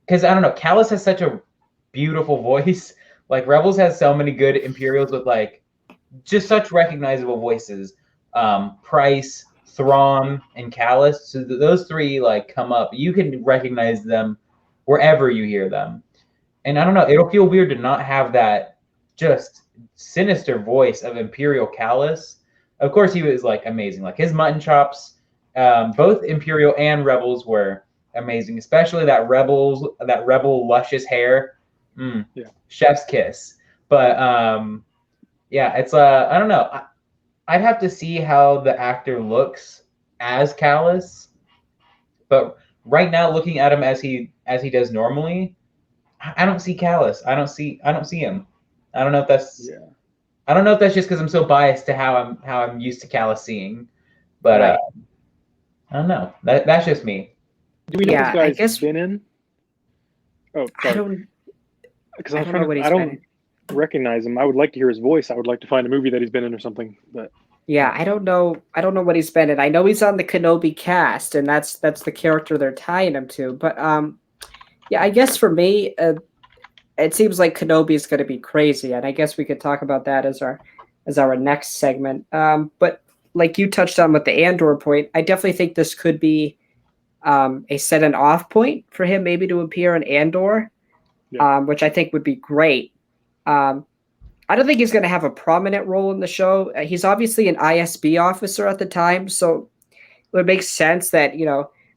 because I don't know, Callus has such a beautiful voice. Like Rebels has so many good Imperials with like just such recognizable voices. Price, Thrawn, and Callus. So those three like come up. You can recognize them wherever you hear them. And I don't know, it'll feel weird to not have that just sinister voice of Imperial Callus. Of course, he was like amazing. Like his mutton chops, both Imperial and Rebels were amazing. Especially that rebel luscious hair. Yeah. Chef's kiss. But yeah, it's I don't know. I'd have to see how the actor looks as Callus, but right now, looking at him as he does normally, I don't see Callus. I don't see him. I don't know if that's I don't know if that's just because I'm so biased to how I'm used to Callus seeing, but Right. I don't know. That's just me. Do we know Yeah, what I this guess- guy's been in? Oh, I sorry. don't. Because I I'm don't trying know what to. he's I been don't in. recognize him. I would like to hear his voice. I would like to find a movie that he's been in or something. But Yeah, I don't know. I don't know what he's been in. I know he's on the Kenobi cast, and that's the character they're tying him to. But yeah, I guess for me, it seems like Kenobi is going to be crazy, and I guess we could talk about that as our next segment. But like you touched on with the Andor point, I definitely think this could be a set and off point for him, maybe to appear in Andor, which I think would be great. I don't think he's going to have a prominent role in the show. He's obviously an ISB officer at the time, so it would make sense that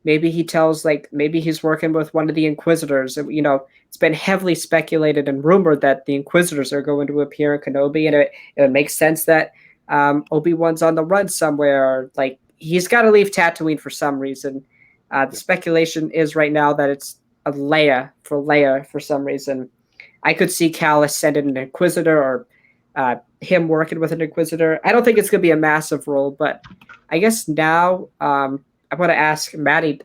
maybe he tells maybe he's working with one of the Inquisitors. It's been heavily speculated and rumored that the Inquisitors are going to appear in Kenobi, and it makes sense that Obi-Wan's on the run somewhere. Or, like he's got to leave Tatooine for some reason. The speculation is right now that it's a Leia for some reason. I could see Callus sending an Inquisitor or him working with an Inquisitor. I don't think it's going to be a massive role, but I guess now I want to ask Maddie,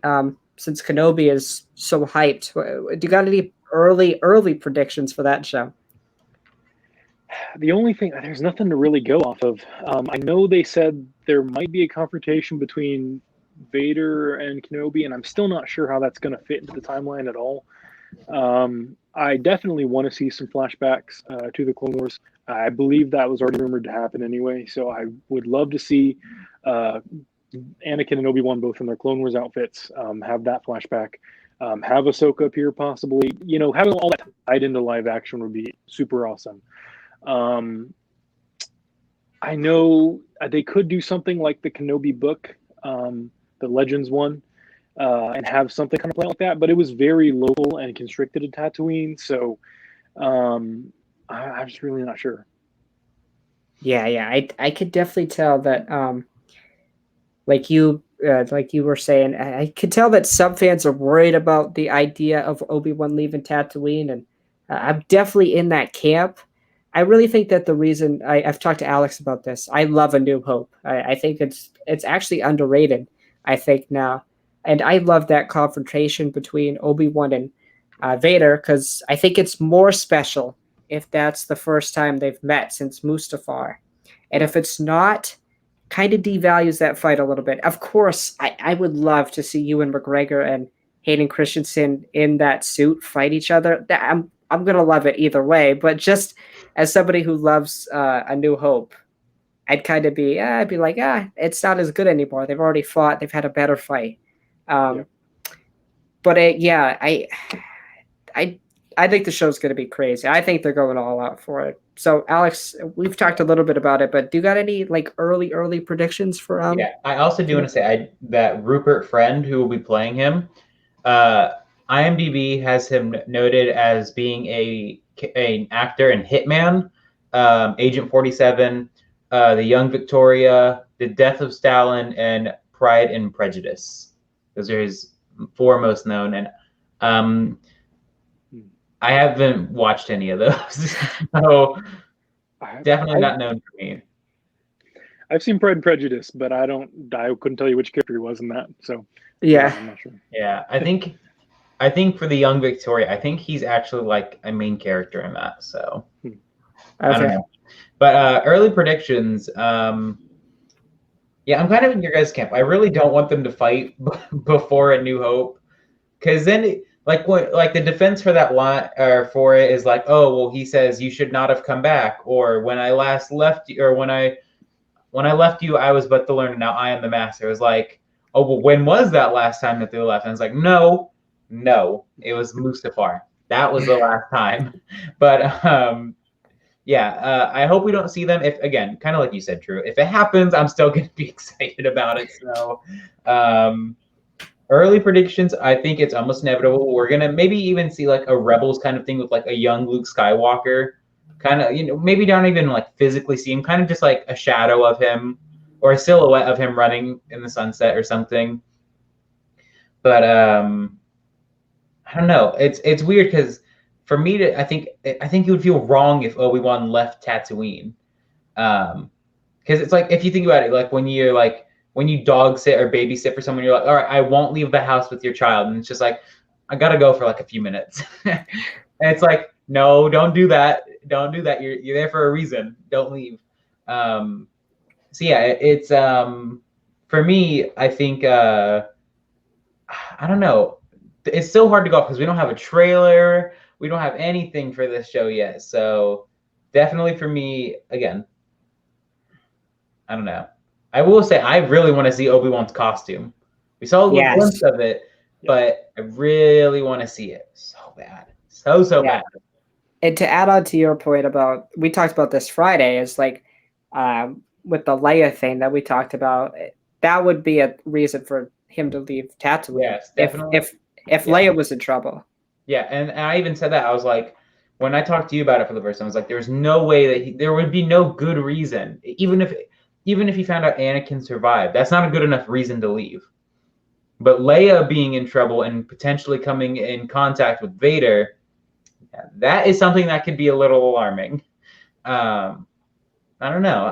since Kenobi is so hyped, do you got any early predictions for that show? the only thing, there's nothing to really go off of. I know they said there might be a confrontation between Vader and Kenobi, and I'm still not sure how that's going to fit into the timeline at all. I definitely want to see some flashbacks to the Clone Wars. I believe that was already rumored to happen anyway, so I would love to see Anakin and Obi-Wan both in their Clone Wars outfits, have that flashback, have Ahsoka appear possibly. Having all that tied into live action would be super awesome. I know they could do something like the Kenobi book, the Legends one, and have something kind of play like that, but it was very local and constricted to Tatooine, so I'm just really not sure. Yeah, I could definitely tell that, like you were saying, I could tell that some fans are worried about the idea of Obi-Wan leaving Tatooine, and I'm definitely in that camp. I really think that the reason I've talked to Alex about this, I love A New Hope. I think it's actually underrated, I think now. And I love that confrontation between Obi-Wan and Vader, because I think it's more special if that's the first time they've met since Mustafar. And if it's not, kind of devalues that fight a little bit. Of course, I would love to see Ewan McGregor and Hayden Christensen in that suit fight each other. I'm going to love it either way. But just as somebody who loves A New Hope, I'd kind of be, I'd be like, it's not as good anymore. They've already fought. They've had a better fight. Yeah. But yeah, I, I think the show's going to be crazy. I think they're going all out for it. So, Alex, we've talked a little bit about it, but do you got any like early predictions for Yeah, I also do want to for say that Rupert Friend, who will be playing him, IMDb has him noted as being an actor in Hitman, Agent 47, The Young Victoria, The Death of Stalin, and Pride and Prejudice. Those are his four most known, and I haven't watched any of those, so definitely not known for me. I've seen Pride and Prejudice, but I couldn't tell you which character he was in that. So Yeah, I'm not sure. Yeah, I think for the Young Victoria, I think he's actually like a main character in that. So I don't know. But early predictions, yeah, I'm kind of in your guys' camp. I really don't want them to fight before A New Hope, because then like the defense for that line or for it is like, oh well, he says you should not have come back, or when I last left you, or when I left you, I was but the learner. Now I am the master. It was like, oh well, when was that last time that they left? And it's like, no, it was Mustafar. That was the last time. But yeah, I hope we don't see them. If again, kind of like you said, Drew, if it happens, I'm still going to be excited about it. So, early predictions, I think it's almost inevitable. We're gonna maybe even see like a Rebels kind of thing with like a young Luke Skywalker, kind of, maybe don't even like physically see him, kind of just like a shadow of him or a silhouette of him running in the sunset or something. But I don't know. It's weird because for me to I think it would feel wrong if Obi-Wan left Tatooine. Because it's like, if you think about it, like when you dog sit or babysit for someone, you're like, all right, I won't leave the house with your child, and it's just like, I gotta go for like a few minutes. And it's like, no, don't do that. You're there for a reason. Don't leave. So yeah, it's for me, I think I don't know. It's so hard to go because we don't have a trailer. We don't have anything for this show yet. So definitely for me, again, I don't know. I will say I really want to see Obi-Wan's costume. We saw a little glimpse of it, but I really want to see it so bad. So bad. And to add on to your point about, we talked about this Friday, is like with the Leia thing that we talked about, that would be a reason for him to leave Tatooine. Yes, definitely. If Leia was in trouble. Yeah, and I even said that. I was like, when I talked to you about it for the first time, I was like, there's no way that there would be no good reason, even if he found out Anakin survived. That's not a good enough reason to leave. But Leia being in trouble and potentially coming in contact with Vader, that is something that could be a little alarming. I don't know.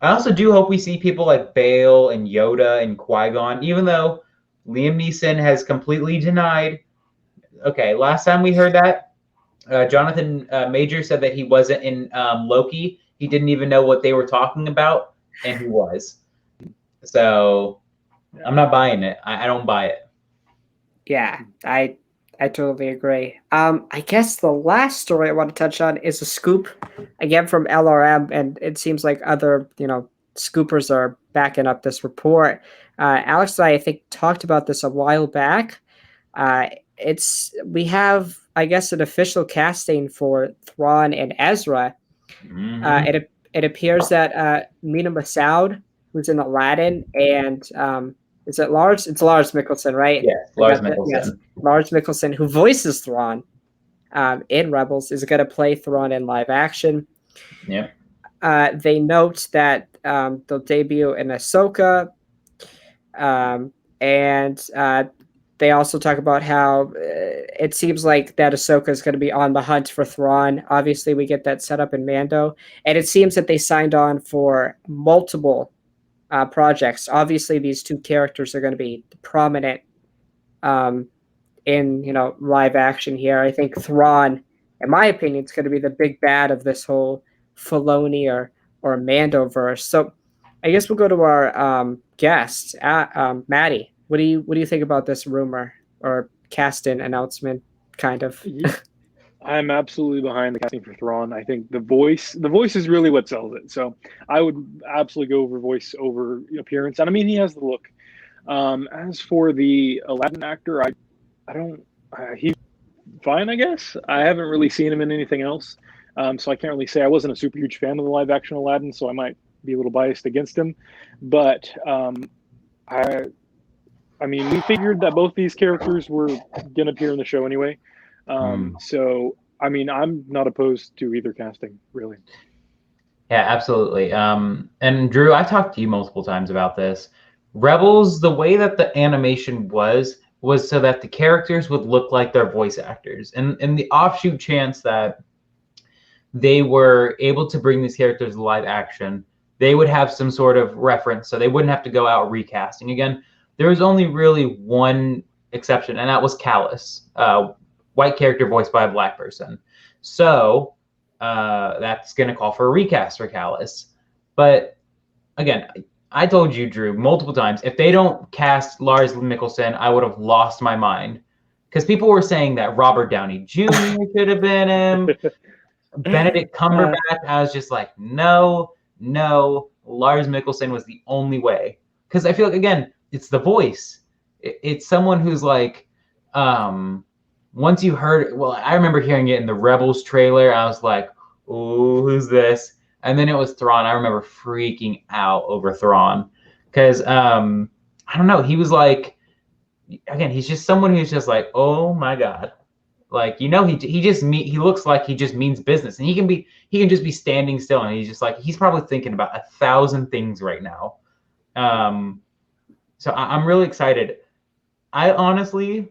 I also do hope we see people like Bale and Yoda and Qui-Gon, even though Liam Neeson has completely denied. Okay, last time we heard that, Jonathan Major said that he wasn't in Loki. He didn't even know what they were talking about, and he was. So I'm not buying it. I don't buy it. Yeah, I totally agree. I guess the last story I want to touch on is a scoop, again from LRM, and it seems like other scoopers are backing up this report. Alex and I think talked about this a while back. We have, I guess, an official casting for Thrawn and Ezra. Mm-hmm. It appears that Mina Massoud, who's in Aladdin, and is it Lars? It's Lars Mikkelsen, right? Yes, Lars Mikkelsen. Yes, Lars Mikkelsen, who voices Thrawn in Rebels, is going to play Thrawn in live action. Yep. They note that they'll debut in Ahsoka, and they also talk about how it seems like that Ahsoka is going to be on the hunt for Thrawn. Obviously, we get that set up in Mando, and it seems that they signed on for multiple projects. Obviously, these two characters are going to be prominent in live action here. I think Thrawn, in my opinion, is going to be the big bad of this whole Filoni or Mando verse. So, I guess we'll go to our guest, Maddie. What do you think about this rumor or casting announcement? Kind of. I'm absolutely behind the casting for Thrawn. I think the voice is really what sells it. So I would absolutely go over voice over appearance. And I mean, he has the look. As for the Aladdin actor, I don't. He's fine, I guess. I haven't really seen him in anything else, so I can't really say. I wasn't a super huge fan of the live action Aladdin, so I might be a little biased against him. But I I mean, we figured that both these characters were going to appear in the show anyway. So, I mean, I'm not opposed to either casting, really. Yeah, absolutely. And Drew, I talked to you multiple times about this. Rebels, the way that the animation was so that the characters would look like their voice actors. And the offshoot chance that they were able to bring these characters to live action, they would have some sort of reference, so they wouldn't have to go out recasting. Again, there was only really one exception, and that was Callus, white character voiced by a black person. So that's going to call for a recast for Callus. But again, I told you, Drew, multiple times, if they don't cast Lars Mikkelsen, I would have lost my mind. Because people were saying that Robert Downey Jr. should have been him. Benedict Cumberbatch, I was just like, no, Lars Mikkelsen was the only way. Because I feel like, again, it's the voice. It's someone who's like, once you heard, well, I remember hearing it in the Rebels trailer. I was like, oh, who's this? And then it was Thrawn. I remember freaking out over Thrawn. Because, I don't know, he was like, again, he's just someone who's just like, oh my God. Like, he looks like he just means business, and he can just be standing still, and he's just like, he's probably thinking about 1,000 things right now. So I'm really excited. I honestly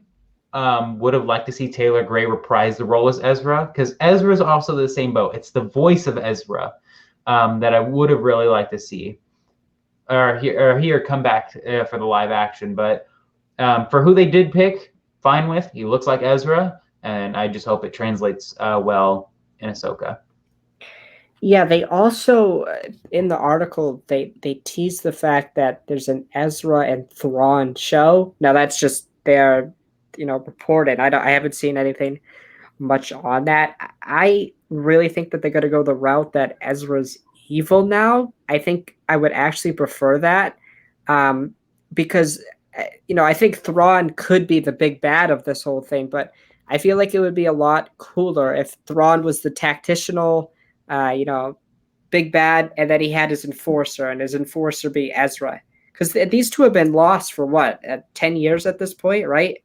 would have liked to see Taylor Gray reprise the role as Ezra, because Ezra is also the same boat. It's the voice of Ezra that I would have really liked to see, or here come back for the live action. But for who they did pick, fine with. He looks like Ezra. And I just hope it translates well in Ahsoka. Yeah, they also in the article they tease the fact that there's an Ezra and Thrawn show. Now that's just their reported. I haven't seen anything much on that. I really think that they're going to go the route that Ezra's evil now. I think I would actually prefer that because I think Thrawn could be the big bad of this whole thing, but I feel like it would be a lot cooler if Thrawn was the tactitional, big bad, and then he had his enforcer, and his enforcer be Ezra. Because these two have been lost for what, 10 years at this point, right?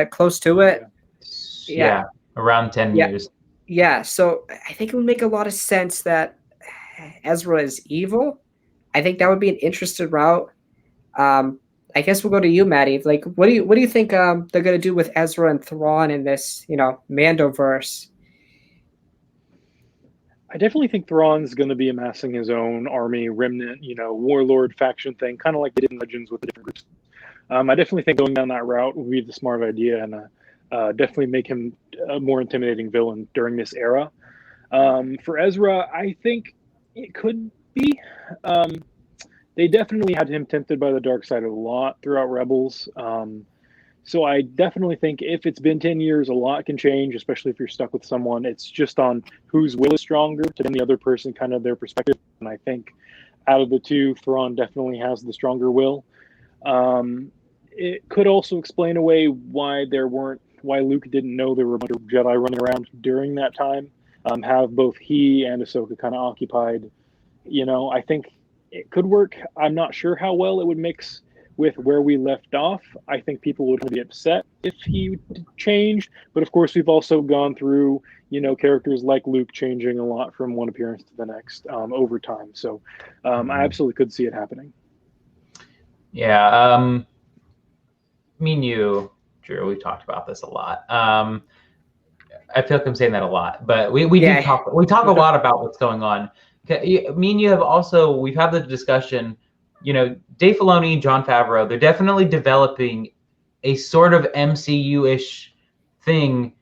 Close to it. Yeah, around 10 years. Yeah, so I think it would make a lot of sense that Ezra is evil. I think that would be an interesting route. I guess we'll go to you, Maddie. Like, what do you think they're gonna do with Ezra and Thrawn in this, Mandoverse? I definitely think Thrawn's going to be amassing his own army, remnant, warlord faction thing, kind of like they did in Legends with the different groups. I definitely think going down that route would be the smart idea, and definitely make him a more intimidating villain during this era. For Ezra, I think it could be. They definitely had him tempted by the dark side a lot throughout Rebels. So I definitely think if it's been 10 years, a lot can change, especially if you're stuck with someone. It's just on whose will is stronger to the other person, kind of their perspective. And I think out of the two, Thrawn definitely has the stronger will. It could also explain away why Luke didn't know there were a bunch of Jedi running around during that time. Have both he and Ahsoka kind of occupied. I think it could work. I'm not sure how well it would mix with where we left off. I think people would be upset if he changed, but of course we've also gone through, characters like Luke changing a lot from one appearance to the next over time. So I absolutely could see it happening. Yeah, me and you, Drew, we've talked about this a lot. I feel like I'm saying that a lot, but we do talk a lot about what's going on. Me and you we've had the discussion. Dave Filoni, Jon Favreau, they're definitely developing a sort of MCU-ish thing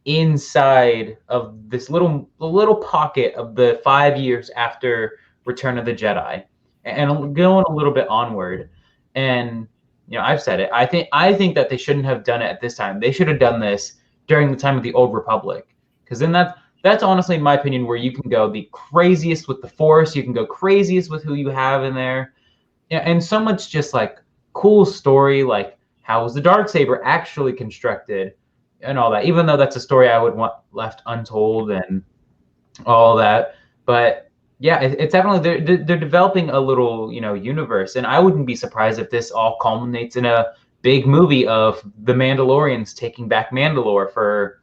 inside of this little pocket of the 5 years after Return of the Jedi, and going a little bit onward. And I've said it. I think that they shouldn't have done it at this time. They should have done this during the time of the Old Republic, because then that's honestly, in my opinion, where you can go the craziest with the Force. You can go craziest with who you have in there. Yeah, and so much just like cool story, like how was the Darksaber actually constructed and all that, even though that's a story I would want left untold and all that. But yeah, it's definitely they're developing a little, universe, and I wouldn't be surprised if this all culminates in a big movie of the Mandalorians taking back Mandalore for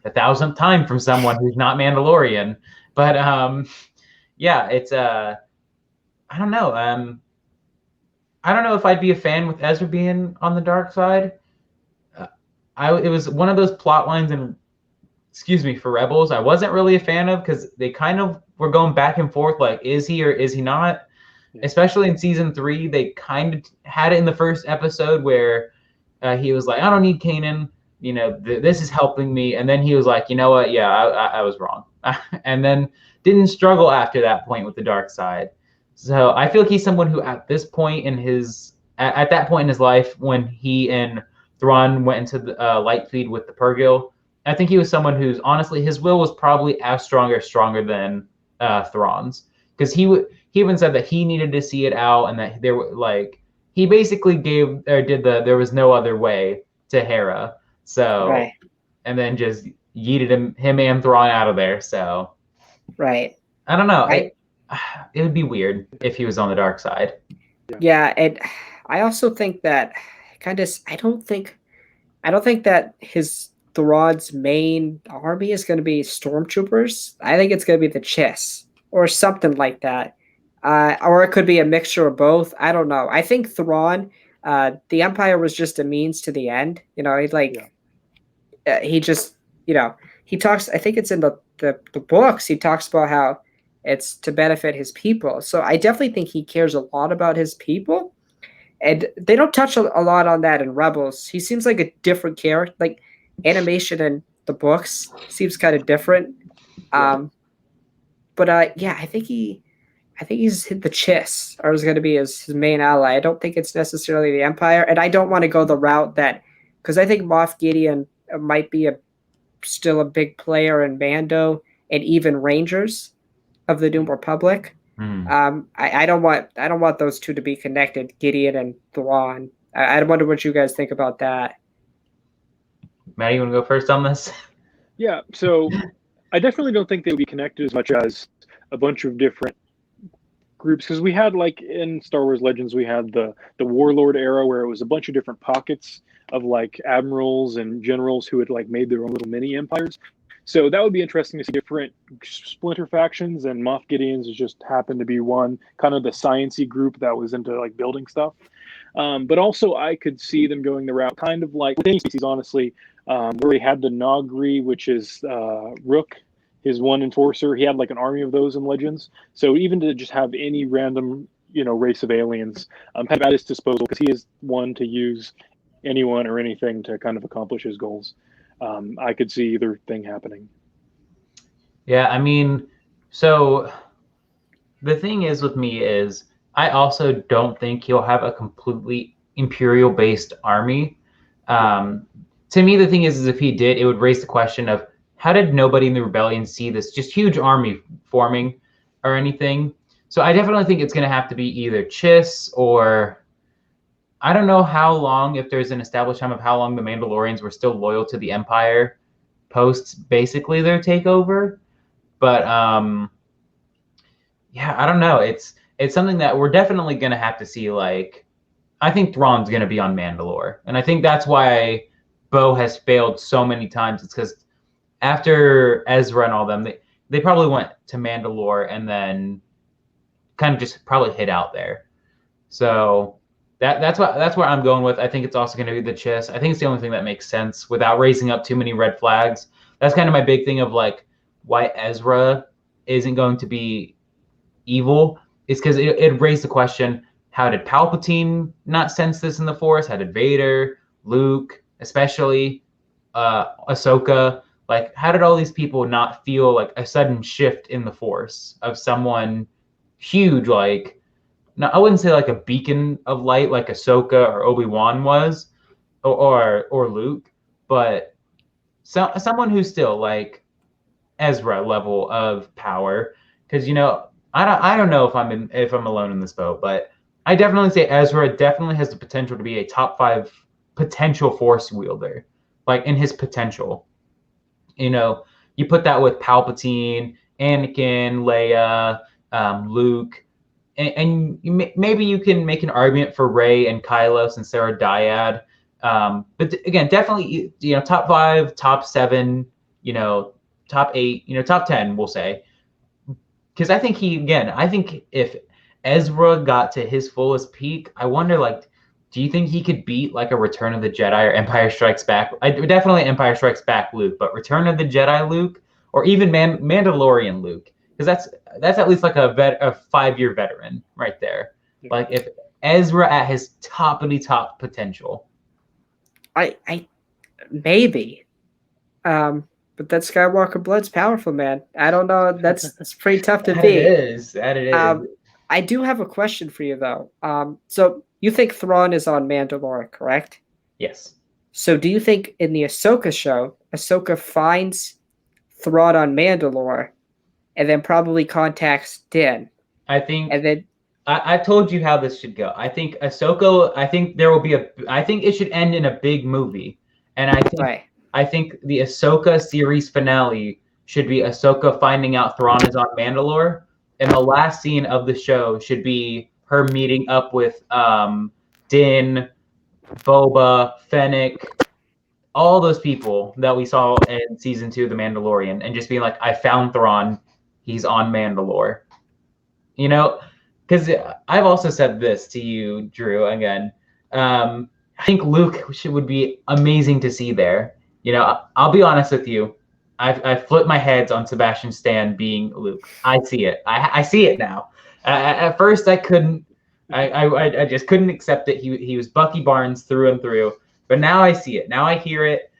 1,000th time from someone who's not Mandalorian. But yeah, it's I don't know. I don't know if I'd be a fan with Ezra being on the dark side. It was one of those plot lines in, excuse me, for Rebels I wasn't really a fan of, because they kind of were going back and forth, like, is he or is he not? Yeah. Especially in season 3, they kind of had it in the first episode where he was like, I don't need Kanan, this is helping me. And then he was like, you know what? Yeah, I was wrong. And then didn't struggle after that point with the dark side. So I feel like he's someone who at this point in at that point in his life, when he and Thrawn went into the light feed with the Purrgil, I think he was someone who's honestly, his will was probably as stronger than Thrawn's, because he even said that he needed to see it out, and that there were like, he basically there was no other way to Hera. So right. And then just yeeted him and Thrawn out of there. So right. I don't know. It would be weird if he was on the dark side. Yeah, and I also think that I don't think that his Thrawn's main army is going to be stormtroopers. I think it's going to be the Chiss or something like that. Or it could be a mixture of both. I don't know. I think Thrawn, the Empire was just a means to the end. He just, he talks, I think it's in the books, he talks about how it's to benefit his people. So I definitely think he cares a lot about his people. And they don't touch a lot on that in Rebels. He seems like a different character. Like, animation in the books seems kind of different. But yeah, I think he's the Chiss, or is going to be his main ally. I don't think it's necessarily the Empire, and I don't want to go the route that, because I think Moff Gideon might be still a big player in Mando and even Rangers of the New Republic. I don't want those two to be connected, Gideon and Thrawn. I wonder what you guys think about that. Matt, you want to go first on this? Yeah, so I definitely don't think they would be connected as much as a bunch of different groups, because we had, like, in Star Wars Legends, we had the Warlord era, where it was a bunch of different pockets of, like, admirals and generals who had, like, made their own little mini empires. So that would be interesting to see different splinter factions, and Moff Gideon's just happened to be one, kind of the science-y group that was into, like, building stuff. But also I could see them going the route, kind of like with any species, honestly, where we had the Nagri, which is Rook, his one enforcer. He had like an army of those in Legends. So even to just have any random, race of aliens kind of at his disposal, because he is one to use anyone or anything to kind of accomplish his goals. I could see either thing happening. Yeah, I mean, so the thing is with me is I also don't think he'll have a completely Imperial-based army. To me, the thing is if he did, it would raise the question of, how did nobody in the rebellion see this just huge army forming or anything? So I definitely think it's going to have to be either Chiss, or I don't know how long, if there's an established time of how long the Mandalorians were still loyal to the Empire post basically their takeover. But yeah, I don't know. It's something that we're definitely going to have to see. Like, I think Thrawn's going to be on Mandalore, and I think that's why Bo has failed so many times. It's because after Ezra and all them, they probably went to Mandalore and then kind of just probably hid out there. So that's where I'm going with. I think it's also going to be the Chiss. I think it's the only thing that makes sense without raising up too many red flags. That's kind of my big thing of like why Ezra isn't going to be evil. It's because it raised the question: how did Palpatine not sense this in the Force? How did Vader, Luke, especially Ahsoka? Like, how did all these people not feel like a sudden shift in the Force of someone huge, like, no, I wouldn't say like a beacon of light like Ahsoka or Obi-Wan was, or Luke, but someone who's still like Ezra level of power. Because I don't know if I'm alone in this boat, but I definitely say Ezra definitely has the potential to be a top 5 potential Force wielder, like in his potential. You put that with Palpatine, Anakin, Leia, Luke, and maybe you can make an argument for Rey and Kylo since they're a dyad. But again, definitely, top 5, top 7, top 8, top 10, we'll say. Because I think if Ezra got to his fullest peak, I wonder, like, do you think he could beat like a Return of the Jedi or Empire Strikes Back? Definitely Empire Strikes Back Luke, but Return of the Jedi Luke, or even Mandalorian Luke, because that's at least like a 5-year veteran right there. Yeah. Like if Ezra at his top of the top potential. I maybe. But that Skywalker blood's powerful, man. I don't know. That's pretty tough to beat. It is. I do have a question for you though. So you think Thrawn is on Mandalore, correct? Yes. So do you think in the Ahsoka show, Ahsoka finds Thrawn on Mandalore, and then probably contacts Din? I think. And then I told you how this should go. I think Ahsoka. I think there will be I think it should end in a big movie, and I think. Right. I think the Ahsoka series finale should be Ahsoka finding out Thrawn is on Mandalore, and the last scene of the show should be her meeting up with Din, Boba, Fennec, all those people that we saw in season 2 of The Mandalorian, and just being like, I found Thrawn, he's on Mandalore. Because I've also said this to you, Drew, again. I think Luke would be amazing to see there. I'll be honest with you. I flipped my heads on Sebastian Stan being Luke. I see it. I see it now. At first, I couldn't. I just couldn't accept it. He was Bucky Barnes through and through. But now I see it. Now I hear it.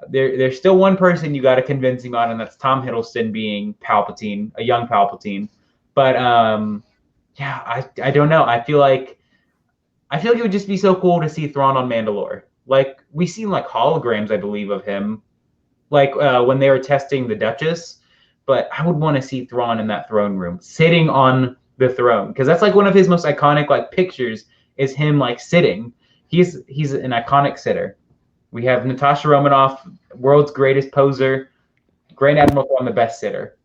There's still one person you got to convince him on, and that's Tom Hiddleston being Palpatine, a young Palpatine. But yeah, I don't know. I feel like it would just be so cool to see Thrawn on Mandalore. Like, we seen like holograms, I believe, of him, like when they were testing the Duchess. But I would want to see Thrawn in that throne room, sitting on the throne, because that's like one of his most iconic like pictures is him like sitting. He's an iconic sitter. We have Natasha Romanoff, world's greatest poser, Grand Admiral Thrawn, the best sitter.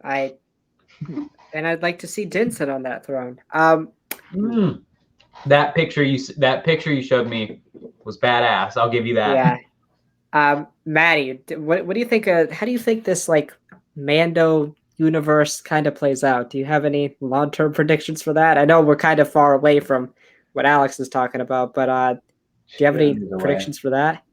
I'd like to see Din sit on that throne. That picture you showed me was badass. I'll give you that. Yeah. Maddie, what do you think? How do you think this like Mando universe kind of plays out? Do you have any long-term predictions for that? I know we're kind of far away from what Alex is talking about, but do you have any predictions for that?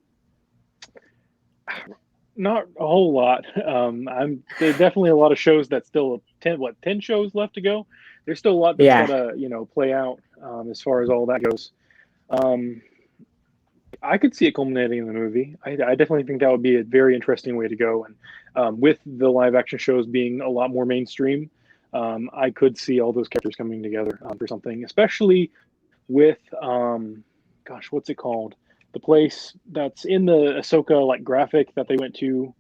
Not a whole lot. There's definitely a lot of shows that still 10 shows left to go. There's still a lot that's gotta play out as far as all that goes. I could see it culminating in the movie. I definitely think that would be a very interesting way to go. And with the live action shows being a lot more mainstream, I could see all those characters coming together for something, especially with what's it called? The place that's in the Ahsoka like graphic that they went to,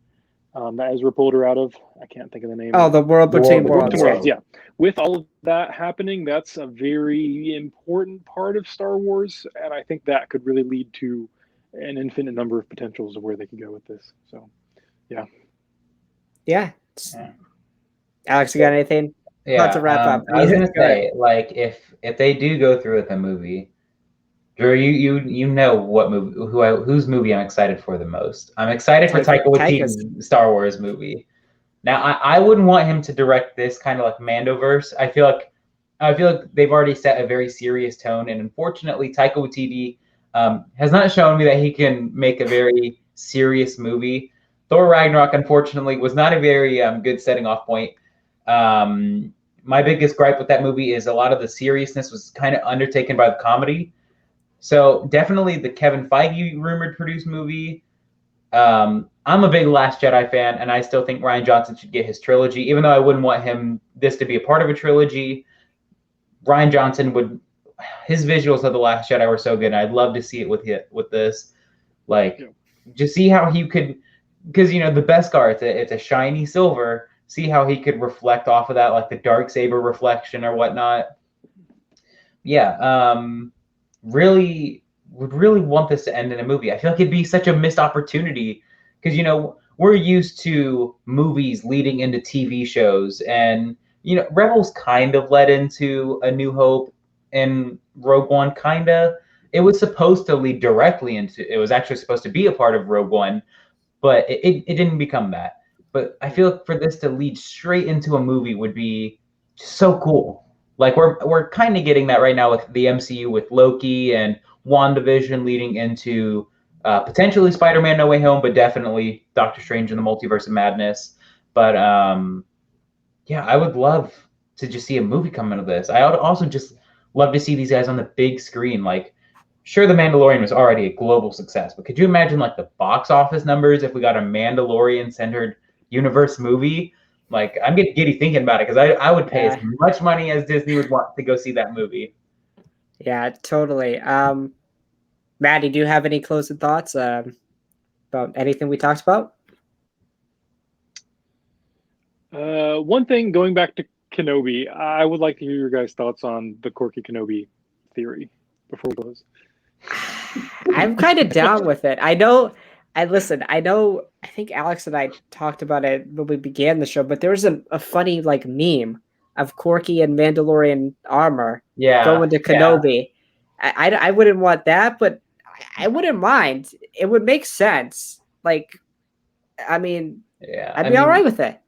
that Ezra pulled her out of. I can't think of the name. Oh, the World Between Worlds. Yeah. With all of that happening, that's a very important part of Star Wars, and I think that could really lead to an infinite number of potentials of where they could go with this. So, yeah. Yeah. Alex, you got anything? Yeah. About to wrap up. I was gonna say, like, if they do go through with a movie, Drew, you know what movie, whose movie I'm excited for the most. I'm excited for Taika Waititi's Star Wars movie. Now, I wouldn't want him to direct this kind of like Mandoverse. I feel like they've already set a very serious tone, and unfortunately, Taika Waititi has not shown me that he can make a very serious movie. Thor Ragnarok, unfortunately, was not a very good setting off point. My biggest gripe with that movie is a lot of the seriousness was kind of undertaken by the comedy. So definitely the Kevin Feige rumored produced movie. I'm a big Last Jedi fan, and I still think Rian Johnson should get his trilogy, even though I wouldn't want this to be a part of a trilogy. Rian Johnson his visuals of The Last Jedi were so good, and I'd love to see it with this. Like, just see how he could because the Beskar, it's a shiny silver. See how he could reflect off of that, like the dark saber reflection or whatnot. Yeah, really would really want this to end in a movie. I feel like it'd be such a missed opportunity because we're used to movies leading into TV shows, and Rebels kind of led into A New Hope, and Rogue One kinda. It was supposed to lead directly into. It was actually supposed to be a part of Rogue One, but it didn't become that. But I feel like for this to lead straight into a movie would be so cool. Like we're kind of getting that right now with the MCU with Loki and WandaVision leading into potentially Spider-Man No Way Home, but definitely Doctor Strange in the Multiverse of Madness. But yeah, I would love to just see a movie come out of this. I would also just love to see these guys on the big screen. Like, sure, The Mandalorian was already a global success, but could you imagine like the box office numbers if we got a Mandalorian-centered universe movie? Like, I'm getting giddy thinking about it because I would pay as much money as Disney would want to go see that movie. Yeah, totally. Maddie, do you have any closing thoughts about anything we talked about? One thing, going back to Kenobi, I would like to hear your guys' thoughts on the Corky Kenobi theory before we close. I'm kind of down with it. I think Alex and I talked about it when we began the show, but there was a funny like meme of Corky and Mandalorian armor going to Kenobi. Yeah. I wouldn't want that, but I wouldn't mind. It would make sense. Like, I mean, I'd be all right with it.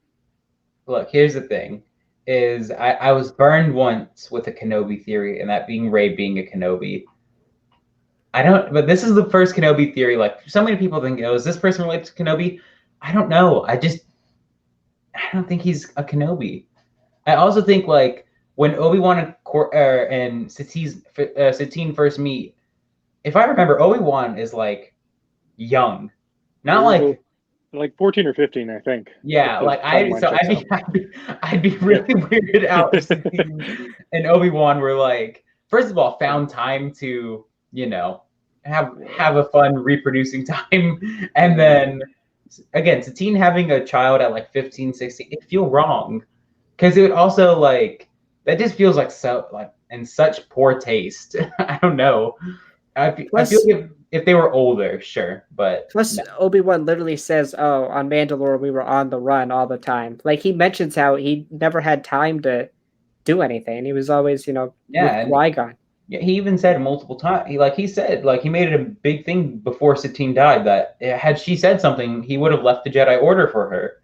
Look, here's the thing. Is I was burned once with a Kenobi theory, and that being Rey being a Kenobi. But this is the first Kenobi theory. Like, so many people think, is this person related to Kenobi? I don't know. I don't think he's a Kenobi. I also think, like, when Obi-Wan and Satine first meet, if I remember, Obi-Wan is, like, young. Not like 14 or 15, I think. Yeah, like I'd be really weirded out if Satine and Obi-Wan were like, first of all, found time to have a fun reproducing time, and then again, Satine having a child at like 15, 16, it feel wrong because it would also like that just feels like so like in such poor taste. I don't know. I feel like if they were older, sure, but plus no. Obi-Wan literally says, "Oh, on Mandalore we were on the run all the time." Like he mentions how he never had time to do anything. He was always, with Qui-Gon. Yeah, he even said multiple times. He said he made it a big thing before Satine died that had she said something, he would have left the Jedi Order for her.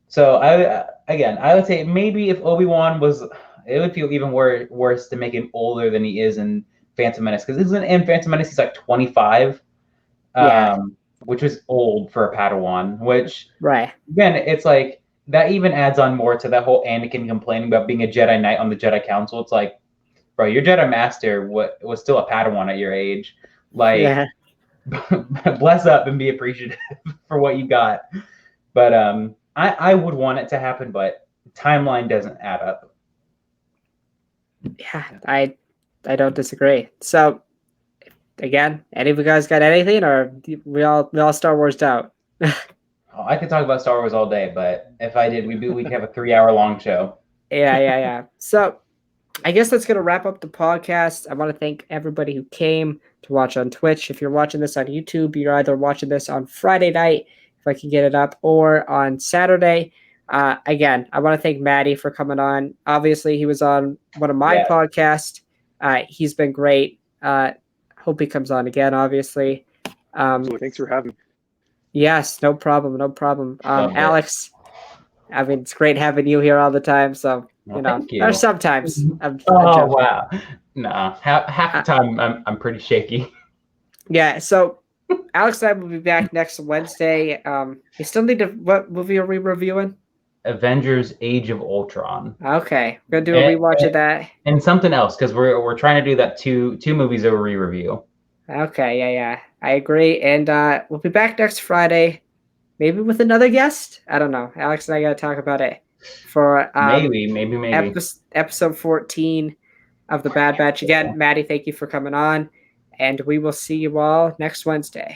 So I would say maybe if Obi-Wan was, it would feel even worse to make him older than he is in Phantom Menace, because in Phantom Menace he's like 25, which was old for a Padawan. Which again, it's like that even adds on more to that whole Anakin complaining about being a Jedi Knight on the Jedi Council. It's like, bro, your Jedi Master was still a Padawan at your age. Like, bless up and be appreciative for what you got. But I would want it to happen, but timeline doesn't add up. Yeah, I don't disagree. So, again, any of you guys got anything, or we all Star Wars out? I could talk about Star Wars all day, but if I did, we'd have a 3-hour long show. Yeah. So, I guess that's going to wrap up the podcast. I want to thank everybody who came to watch on Twitch. If you're watching this on YouTube, you're either watching this on Friday night, if I can get it up, or on Saturday. Again, I want to thank Maddie for coming on. Obviously, he was on one of my podcasts. He's been great. Hope he comes on again, obviously. Thanks for having me. Yes, no problem. Alex, I mean, it's great having you here all the time. So, there's sometimes. Wow. No, half the time I'm pretty shaky. Yeah, so Alex and I will be back next Wednesday. You still need to, what movie are we reviewing? Avengers Age of Ultron. Okay, we're going to do a rewatch of that. And something else, because we're trying to do that two movies that we re-review. Okay, yeah. I agree. And we'll be back next Friday, maybe with another guest. I don't know. Alex and I got to talk about it for maybe. Episode 14 of The Bad Batch. Again, Maddie, thank you for coming on. And we will see you all next Wednesday.